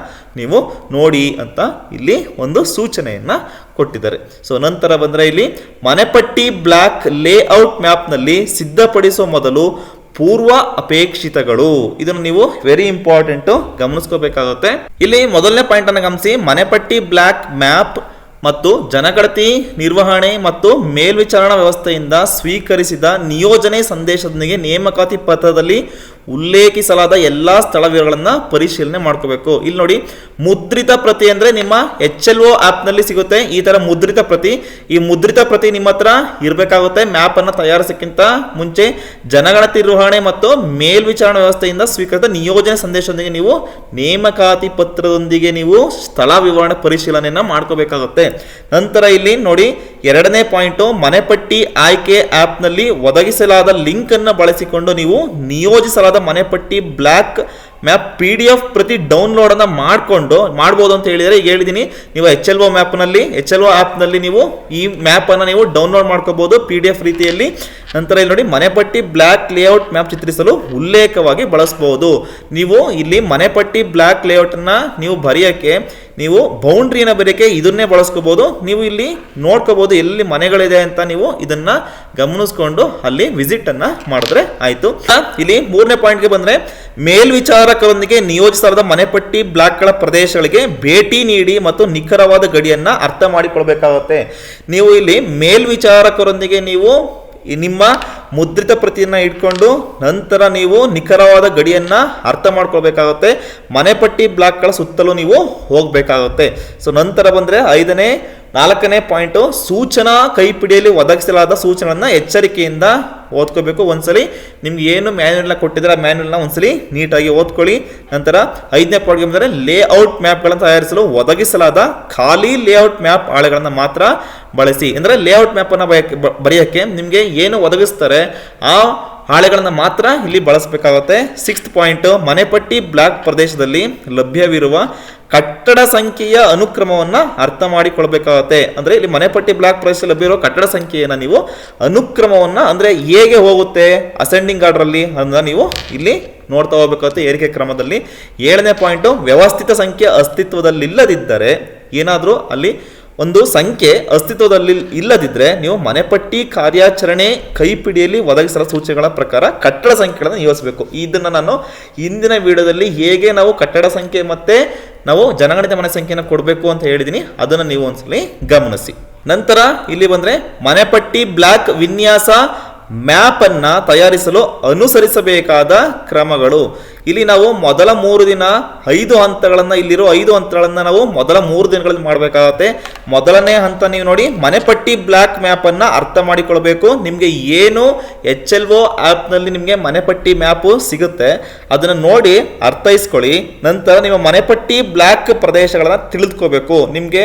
ನೀವು ನೋಡಿ ಅಂತ ಇಲ್ಲಿ ಒಂದು ಸೂಚನೆಯನ್ನ ಕೊಟ್ಟಿದ್ದಾರೆ. ಸೊ ನಂತರ ಬಂದ್ರೆ ಇಲ್ಲಿ ಮನೆಪಟ್ಟಿ ಬ್ಲಾಕ್ ಲೇಔಟ್ ಮ್ಯಾಪ್ನಲ್ಲಿ ಸಿದ್ಧಪಡಿಸುವ ಮೊದಲು ಪೂರ್ವ ಅಪೇಕ್ಷಿತಗಳು, ಇದನ್ನು ನೀವು ವೆರಿ ಇಂಪಾರ್ಟೆಂಟ್ ಗಮನಿಸ್ಕೋಬೇಕಾಗುತ್ತೆ. ಇಲ್ಲಿ ಮೊದಲನೇ ಪಾಯಿಂಟ್ ಅನ್ನು ಗಮನಿಸಿ, ಮನೆಪಟ್ಟಿ ಬ್ಲಾಕ್ ಮ್ಯಾಪ್ ಮತ್ತು ಜನಗಣತಿ ನಿರ್ವಹಣೆ ಮತ್ತು ಮೇಲ್ವಿಚಾರಣಾ ವ್ಯವಸ್ಥೆಯಿಂದ ಸ್ವೀಕರಿಸಿದ ನಿಯೋಜನೆ ಸಂದೇಶದೊಂದಿಗೆ ನೇಮಕಾತಿ ಪತ್ರದಲ್ಲಿ ಉಲ್ಲೇಖಿಸಲಾದ ಎಲ್ಲಾ ಸ್ಥಳ ವಿವರಗಳನ್ನ ಪರಿಶೀಲನೆ ಮಾಡ್ಕೋಬೇಕು. ಇಲ್ಲಿ ನೋಡಿ ಮುದ್ರಿತ ಪ್ರತಿ ಅಂದ್ರೆ ನಿಮ್ಮ HLO ಆಪ್ ನಲ್ಲಿ ಸಿಗುತ್ತೆ ಈ ತರ ಮುದ್ರಿತ ಪ್ರತಿ. ಈ ಮುದ್ರಿತ ಪ್ರತಿ ನಿಮ್ಮ ಹತ್ರ ಇರಬೇಕಾಗುತ್ತೆ. ಮ್ಯಾಪ್ ಅನ್ನ ತಯಾರಿಸಕ್ಕಿಂತ ಮುಂಚೆ ಜನಗಣತಿ ನಿರ್ವಹಣೆ ಮತ್ತು ಮೇಲ್ವಿಚಾರಣಾ ವ್ಯವಸ್ಥೆಯಿಂದ ಸ್ವೀಕರಿಸಿದ ನಿಯೋಜನೆ ಸಂದೇಶದೊಂದಿಗೆ ನೀವು ನೇಮಕಾತಿ ಪತ್ರದೊಂದಿಗೆ ನೀವು ಸ್ಥಳ ವಿವರಣೆ ಪರಿಶೀಲನೆಯನ್ನ ಮಾಡ್ಕೋಬೇಕಾಗುತ್ತೆ. ನಂತರ ಇಲ್ಲಿ ನೋಡಿ 2ನೇ ಪಾಯಿಂಟ್, ಮನೆಪಟ್ಟಿ ಆಯ್ಕೆ ಆಪ್ ನಲ್ಲಿ ಒದಗಿಸಲಾದ ಲಿಂಕ್ ಅನ್ನು ಬಳಸಿಕೊಂಡು ನೀವು ನಿಯೋಜಿಸಲಾದ ಮನೆಪಟ್ಟಿ ಬ್ಲಾಕ್ ಮ್ಯಾಪ್ PDF ಪ್ರತಿ ಡೌನ್ಲೋಡನ್ನು ಮಾಡ್ಬೋದು ಅಂತ ಹೇಳಿದರೆ, ಈಗ ಹೇಳಿದ್ದೀನಿ ನೀವು HLO ಮ್ಯಾಪ್ನಲ್ಲಿ HLO ಆ್ಯಪ್ನಲ್ಲಿ ನೀವು ಈ ಮ್ಯಾಪನ್ನು ನೀವು ಡೌನ್ಲೋಡ್ ಮಾಡ್ಕೋಬೋದು PDF ರೀತಿಯಲ್ಲಿ. ನಂತರ ಇಲ್ಲಿ ನೋಡಿ ಮನೆಪಟ್ಟಿ ಬ್ಲ್ಯಾಕ್ ಲೇಔಟ್ ಮ್ಯಾಪ್ ಚಿತ್ರಿಸಲು ಉಲ್ಲೇಖವಾಗಿ ಬಳಸಬಹುದು. ನೀವು ಇಲ್ಲಿ ಮನೆಪಟ್ಟಿ ಬ್ಲ್ಯಾಕ್ ಲೇಔಟನ್ನು ನೀವು ಬರೆಯೋಕ್ಕೆ, ನೀವು ಬೌಂಡ್ರಿನ ಬರೆಯೋಕ್ಕೆ ಇದನ್ನೇ ಬಳಸ್ಕೋಬಹುದು. ನೀವು ಇಲ್ಲಿ ನೋಡ್ಕೋಬಹುದು ಎಲ್ಲಿ ಮನೆಗಳಿದೆ ಅಂತ, ನೀವು ಇದನ್ನ ಗಮನಿಸ್ಕೊಂಡು ಅಲ್ಲಿ ವಿಸಿಟ್ ಅನ್ನ ಮಾಡಿದ್ರೆ ಆಯ್ತು. ಇಲ್ಲಿ 3ನೇ ಪಾಯಿಂಟ್ಗೆ ಬಂದ್ರೆ, ಮೇಲ್ವಿಚಾರಕರೊಂದಿಗೆ ನಿಯೋಜಿಸಲಾದ ಮನೆಪಟ್ಟಿ ಬ್ಲಾಕ್ಗಳ ಪ್ರದೇಶಗಳಿಗೆ ಭೇಟಿ ನೀಡಿ ಮತ್ತು ನಿಖರವಾದ ಗಡಿಯನ್ನ ಅರ್ಥ ಮಾಡಿಕೊಳ್ಬೇಕಾಗುತ್ತೆ. ನೀವು ಇಲ್ಲಿ ಮೇಲ್ವಿಚಾರಕರೊಂದಿಗೆ ನೀವು ನಿಮ್ಮ ಮುದ್ರಿತ ಪ್ರತಿಯನ್ನ ಇಟ್ಕೊಂಡು ನಂತರ ನೀವು ನಿಖರವಾದ ಗಡಿಯನ್ನ ಅರ್ಥ ಮಾಡ್ಕೊಳ್ಬೇಕಾಗುತ್ತೆ. ಮನೆಪಟ್ಟಿ ಬ್ಲಾಕ್ಗಳ ಸುತ್ತಲೂ ನೀವು ಹೋಗ್ಬೇಕಾಗುತ್ತೆ. ಸೊ ನಂತರ ಬಂದ್ರೆ 4ನೇ ಪಾಯಿಂಟು, ಸೂಚನಾ ಕೈಪಿಡಿಯಲ್ಲಿ ಒದಗಿಸಲಾದ ಸೂಚನೆಗಳನ್ನ ಎಚ್ಚರಿಕೆಯಿಂದ ಓದ್ಕೋಬೇಕು. ಒಂದ್ಸಲಿ ನಿಮ್ಗೆ ಏನು ಮ್ಯಾನ್ಯುಯಲ್ನ ಕೊಟ್ಟಿದ್ರೆ ಆ ಮ್ಯಾನ್ಯುಯಲ್ನ ಒಂದ್ಸಲಿ ನೀಟಾಗಿ ಓದ್ಕೊಳ್ಳಿ. ನಂತರ 5ನೇ ಪಾಯಿಂಟ್ಗೆ ಬಂದರೆ, ಲೇಔಟ್ ಮ್ಯಾಪ್ಗಳನ್ನು ತಯಾರಿಸಲು ಒದಗಿಸಲಾದ ಖಾಲಿ ಲೇಔಟ್ ಮ್ಯಾಪ್ ಹಾಳೆಗಳನ್ನು ಮಾತ್ರ ಬಳಸಿ. ಅಂದರೆ ಲೇಔಟ್ ಮ್ಯಾಪನ್ನು ಬರೆಯೋಕ್ಕೆ ನಿಮಗೆ ಏನು ಒದಗಿಸ್ತಾರೆ ಆ ಹಾಳೆಗಳನ್ನು ಮಾತ್ರ ಇಲ್ಲಿ ಬಳಸಬೇಕಾಗುತ್ತೆ. 6th ಪಾಯಿಂಟ್, ಮನೆಪಟ್ಟಿ ಬ್ಲಾಕ್ ಪ್ರದೇಶದಲ್ಲಿ ಲಭ್ಯವಿರುವ ಕಟ್ಟಡ ಸಂಖ್ಯೆಯ ಅನುಕ್ರಮವನ್ನು ಅರ್ಥ ಮಾಡಿಕೊಳ್ಬೇಕಾಗುತ್ತೆ. ಅಂದರೆ ಇಲ್ಲಿ ಮನೆಪಟ್ಟಿ ಬ್ಲಾಕ್ ಪ್ರದೇಶದಲ್ಲಿ ಲಭ್ಯವಿರುವ ಕಟ್ಟಡ ಸಂಖ್ಯೆಯನ್ನು ನೀವು ಅನುಕ್ರಮವನ್ನು, ಅಂದರೆ ಹೇಗೆ ಹೋಗುತ್ತೆ ಅಸೆಂಡಿಂಗ್ ಆರ್ಡರಲ್ಲಿ ಅಂತ ನೀವು ಇಲ್ಲಿ ನೋಡ್ತಾ ಹೋಗ್ಬೇಕಾಗುತ್ತೆ ಏರಿಕೆ ಕ್ರಮದಲ್ಲಿ. 7ನೇ ಪಾಯಿಂಟು, ವ್ಯವಸ್ಥಿತ ಸಂಖ್ಯೆ ಅಸ್ತಿತ್ವದಲ್ಲಿಲ್ಲದಿದ್ದರೆ, ಏನಾದರೂ ಅಲ್ಲಿ ಒಂದು ಸಂಖ್ಯೆ ಅಸ್ತಿತ್ವದಲ್ಲಿ ಇಲ್ಲದಿದ್ದರೆ ನೀವು ಮನೆಪಟ್ಟಿ ಕಾರ್ಯಾಚರಣೆ ಕೈಪಿಡಿಯಲ್ಲಿ ಒದಗಿಸಲಾದ ಸೂಚನೆಗಳ ಪ್ರಕಾರ ಕಟ್ಟಡ ಸಂಖ್ಯೆಗಳನ್ನು ನಿಯೋಜಿಸಬೇಕು. ಇದನ್ನು ನಾನು ಹಿಂದಿನ ವಿಡಿಯೋದಲ್ಲಿ ಹೇಗೆ ನಾವು ಕಟ್ಟಡ ಸಂಖ್ಯೆ ಮತ್ತೆ ನಾವು ಜನಗಣತಿ ಮನೆ ಸಂಖ್ಯೆಯನ್ನು ಕೊಡಬೇಕು ಅಂತ ಹೇಳಿದ್ದೀನಿ, ಅದನ್ನು ನೀವು ಒಂದ್ಸಲಿ ಗಮನಿಸಿ. ನಂತರ ಇಲ್ಲಿ ಬಂದರೆ, ಮನೆಪಟ್ಟಿ ಬ್ಲಾಕ್ ವಿನ್ಯಾಸ ಮ್ಯಾಪ್ ಅನ್ನ ತಯಾರಿಸಲು ಅನುಸರಿಸಬೇಕಾದ ಕ್ರಮಗಳು. ಇಲ್ಲಿ ನಾವು ಮೊದಲ 3 ದಿನ 5 ಹಂತಗಳನ್ನು, ಇಲ್ಲಿರೋ 5 ಹಂತಗಳನ್ನು ನಾವು ಮೊದಲ 3 ದಿನಗಳಲ್ಲಿ ಮಾಡಬೇಕಾಗತ್ತೆ. ಮೊದಲನೇ ಹಂತ ನೀವು ನೋಡಿ, ಮನೆಪಟ್ಟಿ ಬ್ಲಾಕ್ ಮ್ಯಾಪ್ ಅನ್ನ ಅರ್ಥ ಮಾಡಿಕೊಳ್ಬೇಕು. ನಿಮಗೆ ಏನು HLO ಆ್ಯಪ್ನಲ್ಲಿ ನಿಮಗೆ ಮನೆಪಟ್ಟಿ ಮ್ಯಾಪು ಸಿಗುತ್ತೆ ಅದನ್ನು ನೋಡಿ ಅರ್ಥೈಸ್ಕೊಳ್ಳಿ. ನಂತರ ನಿಮ್ಮ ಮನೆಪಟ್ಟಿ ಬ್ಲಾಕ್ ಪ್ರದೇಶಗಳನ್ನ ತಿಳಿದುಕೋಬೇಕು. ನಿಮಗೆ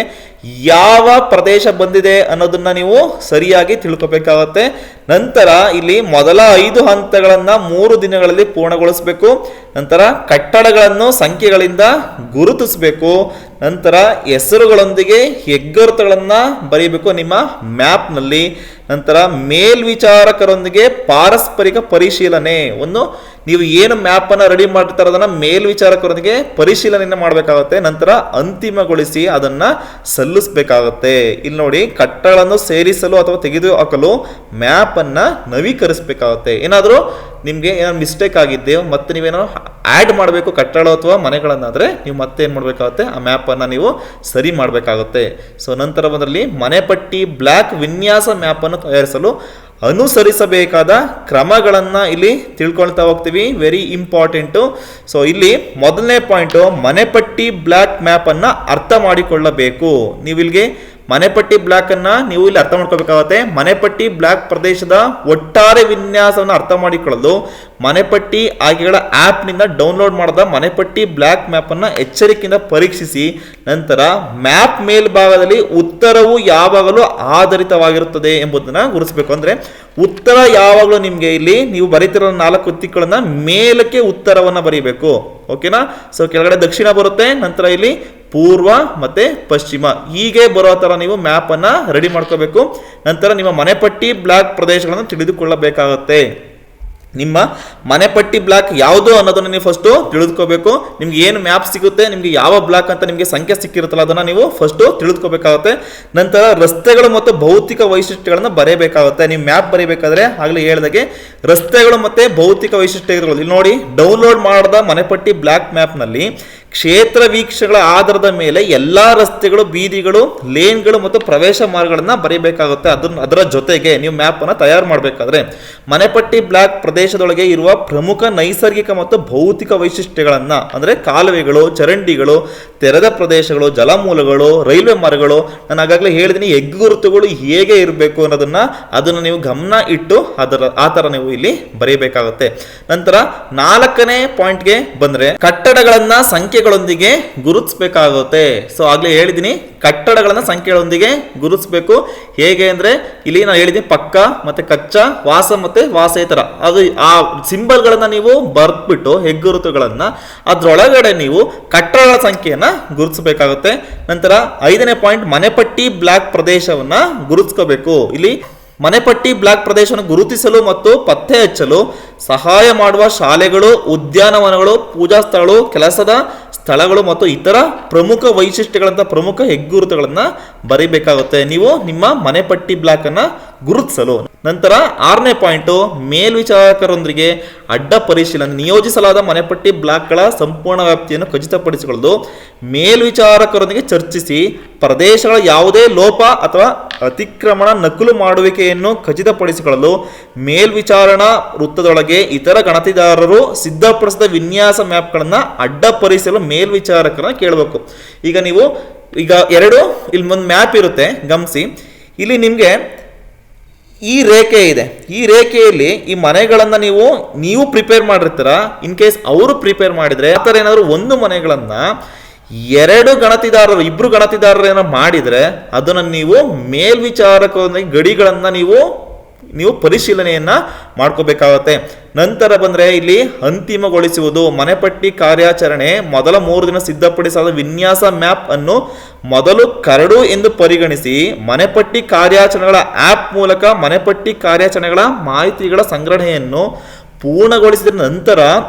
ಯಾವ ಪ್ರದೇಶ ಬಂದಿದೆ ಅನ್ನೋದನ್ನ ನೀವು ಸರಿಯಾಗಿ ತಿಳ್ಕೊಬೇಕಾಗತ್ತೆ. ನಂತರ ಇಲ್ಲಿ ಮೊದಲ 5 ಹಂತಗಳನ್ನು 3 ದಿನಗಳಲ್ಲಿ ಪೂರ್ಣಗೊಳಿಸಬೇಕು. ನಂತರ ಕಟ್ಟಡಗಳನ್ನು ಸಂಖ್ಯೆಗಳಿಂದ ಗುರುತಿಸಬೇಕು. ನಂತರ ಹೆಸರುಗಳೊಂದಿಗೆ ಹೆಗ್ಗುರುತುಗಳನ್ನು ಬರೀಬೇಕು ನಿಮ್ಮ ಮ್ಯಾಪ್ನಲ್ಲಿ. ನಂತರ ಮೇಲ್ವಿಚಾರಕರೊಂದಿಗೆ ಪಾರಸ್ಪರಿಕ ಪರಿಶೀಲನೆ, ನೀವು ಏನು ಮ್ಯಾಪನ್ನು ರೆಡಿ ಮಾಡಿರ್ತಾರೆ ಅದನ್ನು ಮೇಲ್ವಿಚಾರಕರೊಂದಿಗೆ ಪರಿಶೀಲನೆಯನ್ನು ಮಾಡಬೇಕಾಗುತ್ತೆ. ನಂತರ ಅಂತಿಮಗೊಳಿಸಿ ಅದನ್ನು ಸಲ್ಲಿಸಬೇಕಾಗುತ್ತೆ. ಇಲ್ಲಿ ನೋಡಿ, ಕಟ್ಟಡಗಳನ್ನು ಸೇರಿಸಲು ಅಥವಾ ತೆಗೆದುಹಾಕಲು ಮ್ಯಾಪನ್ನು ನವೀಕರಿಸಬೇಕಾಗುತ್ತೆ. ಏನಾದರೂ ನಿಮಗೆ ಏನಾದ್ರು ಮಿಸ್ಟೇಕ್ ಆಗಿದ್ದೆ ಮತ್ತೆ ನೀವೇನೋ ಆ್ಯಡ್ ಮಾಡಬೇಕು ಕಟ್ಟಡ ಅಥವಾ ಮನೆಗಳನ್ನಾದರೆ ನೀವು ಮತ್ತೆ ಏನು ಮಾಡಬೇಕಾಗುತ್ತೆ, ಆ ಮ್ಯಾಪನ್ನು ನೀವು ಸರಿ ಮಾಡಬೇಕಾಗುತ್ತೆ. ಸೊ ನಂತರ ಬಂದರಲ್ಲಿ ಮನೆಪಟ್ಟಿ ಬ್ಲಾಕ್ ವಿನ್ಯಾಸ ಮ್ಯಾಪನ್ನು ತಯಾರಿಸಲು ಅನುಸರಿಸಬೇಕಾದ ಕ್ರಮಗಳನ್ನು ಇಲ್ಲಿ ತಿಳ್ಕೊಳ್ತಾ ಹೋಗ್ತೀವಿ. Very important. ಸೊ ಇಲ್ಲಿ ಮೊದಲನೇ ಪಾಯಿಂಟು, ಮನೆಪಟ್ಟಿ ಬ್ಲಾಕ್ ಮ್ಯಾಪನ್ನು ಅರ್ಥ ಮಾಡಿಕೊಳ್ಳಬೇಕು. ನೀವು ಇಲ್ಲಿಗೆ ಮನೆಪಟ್ಟಿ ಬ್ಲಾಕ್ ಅನ್ನ ನೀವು ಇಲ್ಲಿ ಅರ್ಥ ಮಾಡ್ಕೋಬೇಕಾಗುತ್ತೆ. ಮನೆಪಟ್ಟಿ ಬ್ಲಾಕ್ ಪ್ರದೇಶದ ಒಟ್ಟಾರೆ ವಿನ್ಯಾಸವನ್ನು ಅರ್ಥ ಮಾಡಿಕೊಳ್ಳಲು ಮನೆಪಟ್ಟಿ ಆಯ್ಕೆಗಳ ಆ್ಯಪ್ನಿಂದ ಡೌನ್ಲೋಡ್ ಮಾಡಿದ ಮನೆಪಟ್ಟಿ ಬ್ಲಾಕ್ ಮ್ಯಾಪನ್ನು ಎಚ್ಚರಿಕೆಯಿಂದ ಪರೀಕ್ಷಿಸಿ. ನಂತರ ಮ್ಯಾಪ್ ಮೇಲ್ಭಾಗದಲ್ಲಿ ಉತ್ತರವು ಯಾವಾಗಲೂ ಆಧಾರಿತವಾಗಿರುತ್ತದೆ ಎಂಬುದನ್ನು ಗುರುತಿಸಬೇಕು. ಅಂದರೆ ಉತ್ತರ ಯಾವಾಗಲೂ ನಿಮಗೆ ಇಲ್ಲಿ ನೀವು ಬರೀತಿರೋ 4 ತಿಕ್ಕುಗಳನ್ನ ಮೇಲಕ್ಕೆ ಉತ್ತರವನ್ನು ಬರೀಬೇಕು. ಓಕೆನಾ? ಸೊ ಕೆಳಗಡೆ ದಕ್ಷಿಣ ಬರುತ್ತೆ, ನಂತರ ಇಲ್ಲಿ ಪೂರ್ವ ಮತ್ತೆ ಪಶ್ಚಿಮ, ಹೀಗೆ ಬರೋ ಥರ ನೀವು ಮ್ಯಾಪ್ ಅನ್ನ ರೆಡಿ ಮಾಡ್ಕೋಬೇಕು. ನಂತರ ನಿಮ್ಮ ಮನೆಪಟ್ಟಿ ಬ್ಲಾಕ್ ಪ್ರದೇಶಗಳನ್ನು ತಿಳಿದುಕೊಳ್ಳಬೇಕಾಗುತ್ತೆ. ನಿಮ್ಮ ಮನೆಪಟ್ಟಿ ಬ್ಲಾಕ್ ಯಾವುದು ಅನ್ನೋದನ್ನು ನೀವು ಫಸ್ಟು ತಿಳಿದುಕೋಬೇಕು. ನಿಮ್ಗೆ ಏನು ಮ್ಯಾಪ್ ಸಿಗುತ್ತೆ, ನಿಮಗೆ ಯಾವ ಬ್ಲಾಕ್ ಅಂತ ನಿಮಗೆ ಸಂಖ್ಯೆ ಸಿಕ್ಕಿರುತ್ತಲ್ಲ ಅದನ್ನು ನೀವು ಫಸ್ಟು ತಿಳಿದುಕೋಬೇಕಾಗುತ್ತೆ. ನಂತರ ರಸ್ತೆಗಳು ಮತ್ತು ಭೌತಿಕ ವೈಶಿಷ್ಟ್ಯಗಳನ್ನು ಬರೆಯಬೇಕಾಗುತ್ತೆ. ನೀವು ಮ್ಯಾಪ್ ಬರೀಬೇಕಾದ್ರೆ ಆಗಲೇ ಹೇಳಿದಾಗೆ ರಸ್ತೆಗಳು ಮತ್ತು ಭೌತಿಕ ವೈಶಿಷ್ಟ್ಯಗಳು ಇಲ್ಲಿ ನೋಡಿ, ಡೌನ್ಲೋಡ್ ಮಾಡಿದ ಮನೆಪಟ್ಟಿ ಬ್ಲಾಕ್ ಮ್ಯಾಪ್ನಲ್ಲಿ ಕ್ಷೇತ್ರ ವೀಕ್ಷೆಗಳ ಆಧಾರದ ಮೇಲೆ ಎಲ್ಲ ರಸ್ತೆಗಳು, ಬೀದಿಗಳು, ಲೇನ್ಗಳು ಮತ್ತು ಪ್ರವೇಶ ಮಾರ್ಗಗಳನ್ನು ಬರೀಬೇಕಾಗುತ್ತೆ. ಅದರ ಜೊತೆಗೆ ನೀವು ಮ್ಯಾಪನ್ನು ತಯಾರು ಮಾಡಬೇಕಾದ್ರೆ ಮನೆಪಟ್ಟಿ ಬ್ಲಾಕ್ ಪ್ರದೇಶದೊಳಗೆ ಇರುವ ಪ್ರಮುಖ ನೈಸರ್ಗಿಕ ಮತ್ತು ಭೌತಿಕ ವೈಶಿಷ್ಟ್ಯಗಳನ್ನು, ಅಂದರೆ ಕಾಲುವೆಗಳು, ಚರಂಡಿಗಳು, ತೆರೆದ ಪ್ರದೇಶಗಳು, ಜಲಮೂಲಗಳು, ರೈಲ್ವೆ ಮಾರ್ಗಗಳು, ನಾನು ಆಗಾಗಲೇ ಹೇಳಿದ್ದೀನಿ ಹೆಗ್ಗುರುತುಗಳು ಹೇಗೆ ಇರಬೇಕು ಅದನ್ನು ನೀವು ಗಮನ ಇಟ್ಟು ಆ ಥರ ನೀವು ಇಲ್ಲಿ ಬರೀಬೇಕಾಗುತ್ತೆ. ನಂತರ 4ನೇ ಪಾಯಿಂಟ್ಗೆ ಬಂದ್ರೆ ಕಟ್ಟಡಗಳನ್ನ ಸಂಖ್ಯೆಗಳೊಂದಿಗೆ ಗುರುತಿಸಬೇಕಾಗುತ್ತೆ. ಸೊ ಆಗ್ಲೇ ಹೇಳಿದ್ದೀನಿ, ಕಟ್ಟಡಗಳನ್ನ ಸಂಖ್ಯೆಗಳೊಂದಿಗೆ ಗುರುತಿಸಬೇಕು. ಹೇಗೆ ಅಂದ್ರೆ ಇಲ್ಲಿ ನಾನು ಹೇಳಿದ್ದೀನಿ ಪಕ್ಕ ಮತ್ತೆ ಕಚ್ಚಾ, ವಾಸ ಮತ್ತೆ ವಾಸೇತರ, ಅದು ಆ ಸಿಂಬಲ್ಗಳನ್ನ ನೀವು ಬರ್ದ್ಬಿಟ್ಟು ಹೆಗ್ಗುರುತುಗಳನ್ನ ಅದ್ರೊಳಗಡೆ ನೀವು ಕಟ್ಟಡಗಳ ಸಂಖ್ಯೆಯನ್ನ ಗುರುತಿಸಬೇಕಾಗುತ್ತೆ. ನಂತರ 5ನೇ ಪಾಯಿಂಟ್, ಮನೆಪಟ್ಟಿ ಬ್ಲಾಕ್ ಪ್ರದೇಶವನ್ನ ಗುರುತಿಸ್ಕೋಬೇಕು. ಇಲ್ಲಿ ಮನೆಪಟ್ಟಿ ಬ್ಲಾಕ್ ಪ್ರದೇಶವನ್ನು ಗುರುತಿಸಲು ಮತ್ತು ಪತ್ತೆ ಹಚ್ಚಲು ಸಹಾಯ ಮಾಡುವ ಶಾಲೆಗಳು, ಉದ್ಯಾನವನಗಳು, ಪೂಜಾ ಸ್ಥಳಗಳು, ಕೆಲಸದ ಸ್ಥಳಗಳು ಮತ್ತು ಇತರ ಪ್ರಮುಖ ವೈಶಿಷ್ಟ್ಯಗಳಂತ ಪ್ರಮುಖ ಹೆಗ್ಗುರುತುಗಳನ್ನ ಬರೀಬೇಕಾಗುತ್ತೆ ನೀವು ನಿಮ್ಮ ಮನೆಪಟ್ಟಿ ಬ್ಲಾಕ್ ಅನ್ನ ಗುರುತಿಸಲು. ನಂತರ 6ನೇ ಪಾಯಿಂಟು, ಮೇಲ್ವಿಚಾರಕರೊಂದಿಗೆ ಅಡ್ಡ ಪರಿಶೀಲನೆ. ನಿಯೋಜಿಸಲಾದ ಮನೆಪಟ್ಟಿ ಬ್ಲಾಕ್ಗಳ ಸಂಪೂರ್ಣ ವ್ಯಾಪ್ತಿಯನ್ನು ಖಚಿತಪಡಿಸಿಕೊಳ್ಳಲು ಮೇಲ್ವಿಚಾರಕರೊಂದಿಗೆ ಚರ್ಚಿಸಿ ಪ್ರದೇಶಗಳ ಯಾವುದೇ ಲೋಪ ಅಥವಾ ಅತಿಕ್ರಮಣ, ನಕಲು ಮಾಡುವಿಕೆಯನ್ನು ಖಚಿತಪಡಿಸಿಕೊಳ್ಳಲು ಮೇಲ್ವಿಚಾರಣಾ ವೃತ್ತದೊಳಗೆ ಇತರ ಗಣತಿದಾರರು ಸಿದ್ಧಪಡಿಸಿದ ವಿನ್ಯಾಸ ಮ್ಯಾಪ್ಗಳನ್ನು ಅಡ್ಡ ಪರಿಶೀಲಿಸಲು ಮೇಲ್ವಿಚಾರಕರನ್ನ ಕೇಳಬೇಕು. ಈಗ ನೀವು ಇಲ್ಲಿ ಒಂದು ಮ್ಯಾಪ್ ಇರುತ್ತೆ, ಗಮನಿಸಿ. ಇಲ್ಲಿ ನಿಮಗೆ ಈ ರೇಖೆ ಇದೆ, ಈ ರೇಖೆಯಲ್ಲಿ ಈ ಮನೆಗಳನ್ನು ನೀವು ಪ್ರಿಪೇರ್ ಮಾಡಿರ್ತೀರ. ಇನ್ ಕೇಸ್ ಅವರು ಪ್ರಿಪೇರ್ ಮಾಡಿದ್ರೆ ಆ ಥರ ಏನಾದರೂ ಒಂದು ಮನೆಗಳನ್ನ ಇಬ್ರು ಗಣತಿದಾರರು ಏನೋ ಮಾಡಿದ್ರೆ ಅದನ್ನು ನೀವು ಮೇಲ್ವಿಚಾರಕರೊಂದಿಗೆ ಗಡಿಗಳನ್ನ ನೀವು ಪರಿಶೀಲನೆಯನ್ನ ಮಾಡ್ಕೋಬೇಕಾಗತ್ತೆ. ನಂತರ ಬಂದ್ರೆ ಇಲ್ಲಿ ಅಂತಿಮಗೊಳಿಸುವುದು. ಮನೆಪಟ್ಟಿ ಕಾರ್ಯಾಚರಣೆ ಮೊದಲ 3 ದಿನ ಸಿದ್ಧಪಡಿಸಲಾದ ವಿನ್ಯಾಸ ಮ್ಯಾಪ್ ಅನ್ನು ಮೊದಲು ಕರಡು ಎಂದು ಪರಿಗಣಿಸಿ ಮನೆಪಟ್ಟಿ ಕಾರ್ಯಾಚರಣೆಗಳ ಆಪ್ ಮೂಲಕ ಮನೆಪಟ್ಟಿ ಕಾರ್ಯಾಚರಣೆಗಳ ಮಾಹಿತಿಗಳ ಸಂಗ್ರಹಣೆಯನ್ನು ಪೂರ್ಣಗೊಳಿಸಿದ ನಂತರ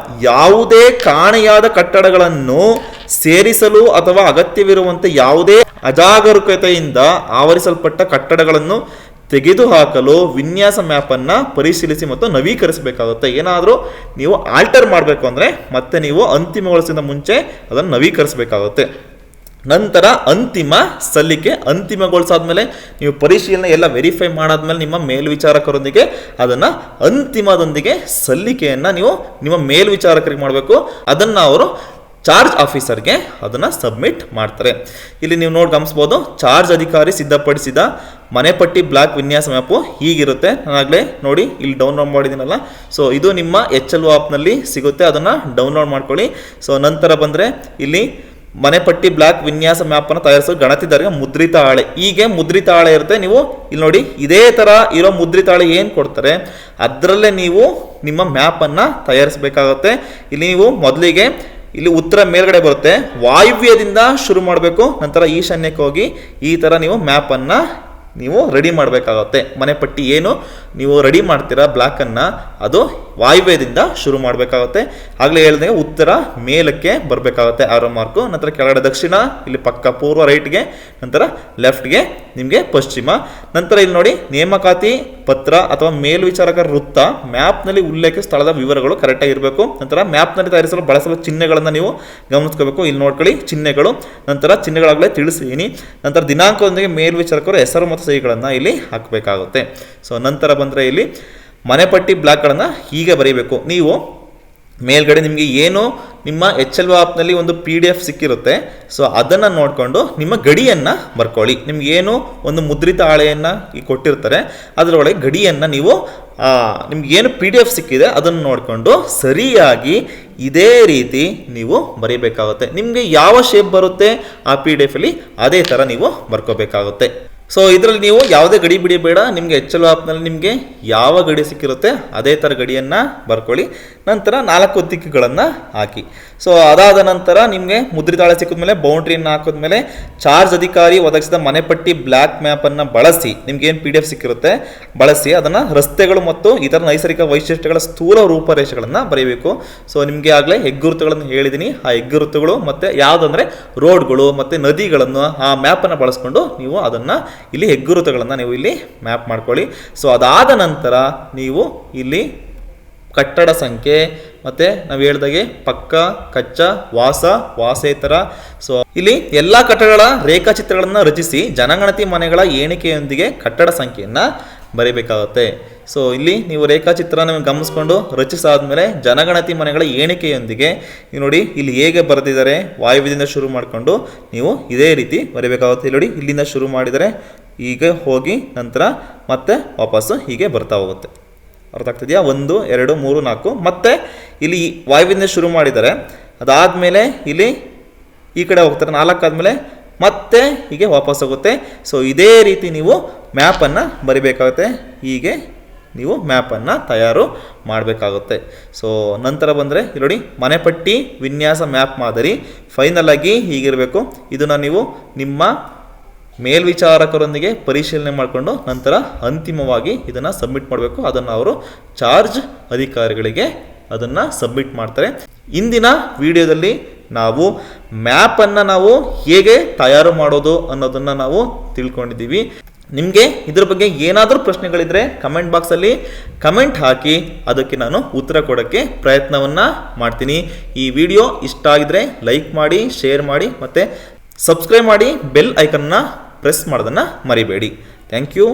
ಯಾವುದೇ ಕಾಣೆಯಾದ ಕಟ್ಟಡಗಳನ್ನು ಸೇರಿಸಲು ಅಥವಾ ಅಗತ್ಯವಿರುವಂತೆ ಯಾವುದೇ ಅಜಾಗರೂಕತೆಯಿಂದ ಆವರಿಸಲ್ಪಟ್ಟ ಕಟ್ಟಡಗಳನ್ನು ತೆಗೆದುಹಾಕಲು ವಿನ್ಯಾಸ ಮ್ಯಾಪ್ ಅನ್ನ ಪರಿಶೀಲಿಸಿ ಮತ್ತು ನವೀಕರಿಸಬೇಕಾಗುತ್ತೆ. ಏನಾದರೂ ನೀವು ಆಲ್ಟರ್ ಮಾಡಬೇಕು ಅಂದ್ರೆ ಮತ್ತೆ ನೀವು ಅಂತಿಮಗೊಳಿಸಿದ ಮುಂಚೆ ಅದನ್ನು ನವೀಕರಿಸಬೇಕಾಗುತ್ತೆ. ನಂತರ ಅಂತಿಮ ಸಲ್ಲಿಕೆ. ಅಂತಿಮಗೊಳಿಸಾದ್ಮೇಲೆ ನೀವು ಪರಿಶೀಲನೆ ಎಲ್ಲ ವೆರಿಫೈ ಮಾಡಾದ್ಮೇಲೆ ನಿಮ್ಮ ಮೇಲ್ವಿಚಾರಕರೊಂದಿಗೆ ಅದನ್ನು ಅಂತಿಮದೊಂದಿಗೆ ಸಲ್ಲಿಕೆಯನ್ನು ನೀವು ನಿಮ್ಮ ಮೇಲ್ವಿಚಾರಕರಿಗೆ ಮಾಡಬೇಕು. ಅದನ್ನು ಅವರು ಚಾರ್ಜ್ ಆಫೀಸರ್ಗೆ ಅದನ್ನು ಸಬ್ಮಿಟ್ ಮಾಡ್ತಾರೆ. ಇಲ್ಲಿ ನೀವು ಗಮನಿಸ್ಬೋದು, ಚಾರ್ಜ್ ಅಧಿಕಾರಿ ಸಿದ್ಧಪಡಿಸಿದ ಮನೆಪಟ್ಟಿ ಬ್ಲಾಕ್ ವಿನ್ಯಾಸ ಮ್ಯಾಪು ಹೀಗಿರುತ್ತೆ. ನಾನಾಗಲೇ ನೋಡಿ ಇಲ್ಲಿ ಡೌನ್ಲೋಡ್ ಮಾಡಿದ್ದೀನಲ್ಲ, ಸೊ ಇದು ನಿಮ್ಮ HLO ಆ್ಯಪ್ನಲ್ಲಿ ಸಿಗುತ್ತೆ, ಅದನ್ನು ಡೌನ್ಲೋಡ್ ಮಾಡ್ಕೊಳ್ಳಿ. ಸೊ ನಂತರ ಬಂದರೆ ಇಲ್ಲಿ ಮನೆಪಟ್ಟಿ ಬ್ಲಾಕ್ ವಿನ್ಯಾಸ ಮ್ಯಾಪ್ ಅನ್ನು ತಯಾರಿಸೋ ಗಣತಿದಾರರಿಗೆ ಮುದ್ರಿತ ಹಾಳೆ. ಹೀಗೆ ಮುದ್ರಿತ ಹಾಳೆ ಇರುತ್ತೆ. ನೀವು ಇಲ್ಲಿ ನೋಡಿ ಇದೇ ತರ ಇರೋ ಮುದ್ರಿತ ಹಾಳೆ ಏನು ಕೊಡ್ತಾರೆ ಅದರಲ್ಲೇ ನೀವು ನಿಮ್ಮ ಮ್ಯಾಪ್ ಅನ್ನ ತಯಾರಿಸಬೇಕಾಗುತ್ತೆ. ಇಲ್ಲಿ ನೀವು ಮೊದಲಿಗೆ ಇಲ್ಲಿ ಉತ್ತರ ಮೇಲ್ಗಡೆ ಬರುತ್ತೆ, ವಾಯುವ್ಯದಿಂದ ಶುರು ಮಾಡಬೇಕು, ನಂತರ ಈಶಾನ್ಯಕ್ಕೆ ಹೋಗಿ ಈ ತರ ನೀವು ಮ್ಯಾಪ್ ಅನ್ನ ನೀವು ರೆಡಿ ಮಾಡಬೇಕಾಗುತ್ತೆ. ಮನೆಪಟ್ಟಿ ಏನು ನೀವು ರೆಡಿ ಮಾಡ್ತೀರಾ ಬ್ಲಾಕನ್ನು, ಅದು ವಾಯುವ್ಯದಿಂದ ಶುರು ಮಾಡಬೇಕಾಗುತ್ತೆ. ಆಗಲೇ ಹೇಳಿದಾಗ ಉತ್ತರ ಮೇಲಕ್ಕೆ ಬರಬೇಕಾಗುತ್ತೆ ಆರೋ ಮಾರ್ಕು, ನಂತರ ಕೆಳಗಡೆ ದಕ್ಷಿಣ, ಇಲ್ಲಿ ಪಕ್ಕ ಪೂರ್ವ ರೈಟ್ಗೆ, ನಂತರ ಲೆಫ್ಟ್ಗೆ ನಿಮಗೆ ಪಶ್ಚಿಮ. ನಂತರ ಇಲ್ಲಿ ನೋಡಿ ನೇಮಕಾತಿ ಪತ್ರ ಅಥವಾ ಮೇಲ್ವಿಚಾರಕರ ವೃತ್ತ, ಮ್ಯಾಪ್ನಲ್ಲಿ ಉಲ್ಲೇಖ ಸ್ಥಳದ ವಿವರಗಳು ಕರೆಕ್ಟಾಗಿ ಇರಬೇಕು. ನಂತರ ಮ್ಯಾಪ್ನಲ್ಲಿ ತಯಾರಿಸಲು ಬಳಸಲು ಚಿಹ್ನೆಗಳನ್ನು ನೀವು ಗಮನಿಸ್ಕೋಬೇಕು. ಇಲ್ಲಿ ನೋಡ್ಕೊಳ್ಳಿ ಚಿಹ್ನೆಗಳು, ನಂತರ ಚಿಹ್ನೆಗಳಾಗಲೇ ತಿಳಿಸಿದ್ದೀನಿ. ನಂತರ ದಿನಾಂಕದೊಂದಿಗೆ ಮೇಲ್ವಿಚಾರಕರು ಹೆಸರು ಮತ್ತು ಸಹಿಗಳನ್ನು ಇಲ್ಲಿ ಹಾಕಬೇಕಾಗುತ್ತೆ. ಸೊ ನಂತರ ಬಂದರೆ ಇಲ್ಲಿ ಮನೆಪಟ್ಟಿ ಬ್ಲಾಕ್ಗಳನ್ನು ಹೀಗೆ ಬರೀಬೇಕು. ನೀವು ಮೇಲ್ಗಡೆ ನಿಮಗೆ ಏನು ನಿಮ್ಮ HLO ಆ್ಯಪ್ನಲ್ಲಿ ಒಂದು PDF ಸಿಕ್ಕಿರುತ್ತೆ, ಸೊ ಅದನ್ನು ನೋಡಿಕೊಂಡು ನಿಮ್ಮ ಗಡಿಯನ್ನು ಬರ್ಕೊಳ್ಳಿ. ನಿಮಗೇನು ಒಂದು ಮುದ್ರಿತ ಹಾಳೆಯನ್ನು ಕೊಟ್ಟಿರ್ತಾರೆ ಅದರೊಳಗೆ ಗಡಿಯನ್ನು ನೀವು ನಿಮ್ಗೇನು PDF ಸಿಕ್ಕಿದೆ ಅದನ್ನು ನೋಡಿಕೊಂಡು ಸರಿಯಾಗಿ ಇದೇ ರೀತಿ ನೀವು ಬರೀಬೇಕಾಗುತ್ತೆ. ನಿಮಗೆ ಯಾವ ಶೇಪ್ ಬರುತ್ತೆ ಆ PDF ಅಲ್ಲಿ ಅದೇ ಥರ ನೀವು ಬರ್ಕೋಬೇಕಾಗುತ್ತೆ. ಸೊ ಇದರಲ್ಲಿ ನೀವು ಯಾವುದೇ ಗಡಿ ಬಿಡಿ ಬೇಡ, ನಿಮಗೆ HLO ಆ್ಯಪ್ನಲ್ಲಿ ನಿಮಗೆ ಯಾವ ಗಡಿ ಸಿಕ್ಕಿರುತ್ತೆ ಅದೇ ಥರ ಗಡಿಯನ್ನು ಬರ್ಕೊಳ್ಳಿ. ನಂತರ 4 ದಿಕ್ಕುಗಳನ್ನು ಹಾಕಿ. ಸೊ ಅದಾದ ನಂತರ ನಿಮಗೆ ಮುದ್ರಿತಾಳೆ ಸಿಕ್ಕಿದ್ಮೇಲೆ ಬೌಂಡ್ರಿಯನ್ನು ಹಾಕಿದ್ಮೇಲೆ ಚಾರ್ಜ್ ಅಧಿಕಾರಿ ಒದಗಿಸಿದ ಮನೆಪಟ್ಟಿ ಬ್ಲ್ಯಾಕ್ ಮ್ಯಾಪನ್ನು ಬಳಸಿ, ನಿಮ್ಗೇನು PDF ಸಿಕ್ಕಿರುತ್ತೆ ಬಳಸಿ ಅದನ್ನು ರಸ್ತೆಗಳು ಮತ್ತು ಇತರ ನೈಸರ್ಗಿಕ ವೈಶಿಷ್ಟ್ಯಗಳ ಸ್ಥೂಲ ರೂಪರೇಷೆಗಳನ್ನು ಬರೀಬೇಕು. ಸೊ ನಿಮಗೆ ಆಗಲೇ ಹೆಗ್ಗುರುತುಗಳನ್ನು ಹೇಳಿದ್ದೀನಿ, ಆ ಹೆಗ್ಗುರುತುಗಳು ಮತ್ತು ಯಾವುದಂದರೆ ರೋಡ್ಗಳು ಮತ್ತು ನದಿಗಳನ್ನು ಆ ಮ್ಯಾಪನ್ನು ಬಳಸ್ಕೊಂಡು ನೀವು ಅದನ್ನು ಇಲ್ಲಿ ಹೆಗ್ಗುರುತುಗಳನ್ನು ನೀವು ಇಲ್ಲಿ ಮ್ಯಾಪ್ ಮಾಡ್ಕೊಳ್ಳಿ. ಸೊ ಅದಾದ ನಂತರ ನೀವು ಇಲ್ಲಿ ಕಟ್ಟಡ ಸಂಖ್ಯೆ ಮತ್ತು ನಾವು ಹೇಳ್ದಾಗೆ ಪಕ್ಕ, ಕಚ್ಚಾ, ವಾಸೇತರ, ಸೊ ಇಲ್ಲಿ ಎಲ್ಲ ಕಟ್ಟಡಗಳ ರೇಖಾಚಿತ್ರಗಳನ್ನು ರಚಿಸಿ ಜನಗಣತಿ ಮನೆಗಳ ಎಣಿಕೆಯೊಂದಿಗೆ ಕಟ್ಟಡ ಸಂಖ್ಯೆಯನ್ನು ಬರೀಬೇಕಾಗುತ್ತೆ. ಸೊ ಇಲ್ಲಿ ನೀವು ರೇಖಾಚಿತ್ರನ ಗಮನಿಸ್ಕೊಂಡು ರಚಿಸಾದ್ಮೇಲೆ ಜನಗಣತಿ ಮನೆಗಳ ಎಣಿಕೆಯೊಂದಿಗೆ ನೀವು ನೋಡಿ ಇಲ್ಲಿ ಹೇಗೆ ಬರೆದಿದ್ದಾರೆ, ವಾಯುವ್ಯದಿಂದ ಶುರು ಮಾಡಿಕೊಂಡು ನೀವು ಇದೇ ರೀತಿ ಬರೀಬೇಕಾಗುತ್ತೆ. ಇಲ್ಲಿ ನೋಡಿ ಇಲ್ಲಿಂದ ಶುರು ಮಾಡಿದರೆ ಹೀಗೆ ಹೋಗಿ ನಂತರ ಮತ್ತೆ ವಾಪಸ್ಸು ಹೀಗೆ ಬರ್ತಾ ಹೋಗುತ್ತೆ. ಅರ್ಥ ಆಗ್ತಿದೆಯಾ? 1 2 3 4 ಮತ್ತೆ ಇಲ್ಲಿ ವಾಯುವಿಂದ ಶುರು ಮಾಡಿದ್ದಾರೆ, ಅದಾದಮೇಲೆ ಇಲ್ಲಿ ಈ ಕಡೆ ಹೋಗ್ತಾರೆ, 4 ಆದಮೇಲೆ ಮತ್ತೆ ಹೀಗೆ ವಾಪಸ್ ಹೋಗುತ್ತೆ. ಸೊ ಇದೇ ರೀತಿ ನೀವು ಮ್ಯಾಪನ್ನು ಬರಿಬೇಕಾಗುತ್ತೆ. ಹೀಗೆ ನೀವು ಮ್ಯಾಪನ್ನು ತಯಾರು ಮಾಡಬೇಕಾಗುತ್ತೆ. ಸೊ ನಂತರ ಬಂದರೆ ನೋಡಿ ಮನೆಪಟ್ಟಿ ವಿನ್ಯಾಸ ಮ್ಯಾಪ್ ಮಾದರಿ ಫೈನಲ್ ಆಗಿ ಹೀಗಿರಬೇಕು. ಇದನ್ನು ನೀವು ನಿಮ್ಮ ಮೇಲ್ವಿಚಾರಕರೊಂದಿಗೆ ಪರಿಶೀಲನೆ ಮಾಡಿಕೊಂಡು ನಂತರ ಅಂತಿಮವಾಗಿ ಇದನ್ನು ಸಬ್ಮಿಟ್ ಮಾಡಬೇಕು. ಅದನ್ನು ಅವರು ಚಾರ್ಜ್ ಅಧಿಕಾರಿಗಳಿಗೆ ಅದನ್ನು ಸಬ್ಮಿಟ್ ಮಾಡ್ತಾರೆ. ಇಂದಿನ ವಿಡಿಯೋದಲ್ಲಿ ನಾವು ಮ್ಯಾಪನ್ನು ನಾವು ಹೇಗೆ ತಯಾರು ಮಾಡೋದು ಅನ್ನೋದನ್ನು ನಾವು ತಿಳ್ಕೊಂಡಿದ್ದೀವಿ. ನಿಮಗೆ ಇದ್ರ ಬಗ್ಗೆ ಏನಾದರೂ ಪ್ರಶ್ನೆಗಳಿದ್ದರೆ ಕಮೆಂಟ್ ಬಾಕ್ಸಲ್ಲಿ ಕಮೆಂಟ್ ಹಾಕಿ, ಅದಕ್ಕೆ ನಾನು ಉತ್ತರ ಕೊಡೋಕ್ಕೆ ಪ್ರಯತ್ನವನ್ನು ಮಾಡ್ತೀನಿ. ಈ ವಿಡಿಯೋ ಇಷ್ಟ ಆಗಿದ್ರೆ ಲೈಕ್ ಮಾಡಿ, ಶೇರ್ ಮಾಡಿ ಮತ್ತು ಸಬ್ಸ್ಕ್ರೈಬ್ ಮಾಡಿ, ಬೆಲ್ ಐಕನ್ನ ಪ್ರೆಸ್ ಮಾಡೋದನ್ನು ಮರಿಬೇಡಿ. Thank you.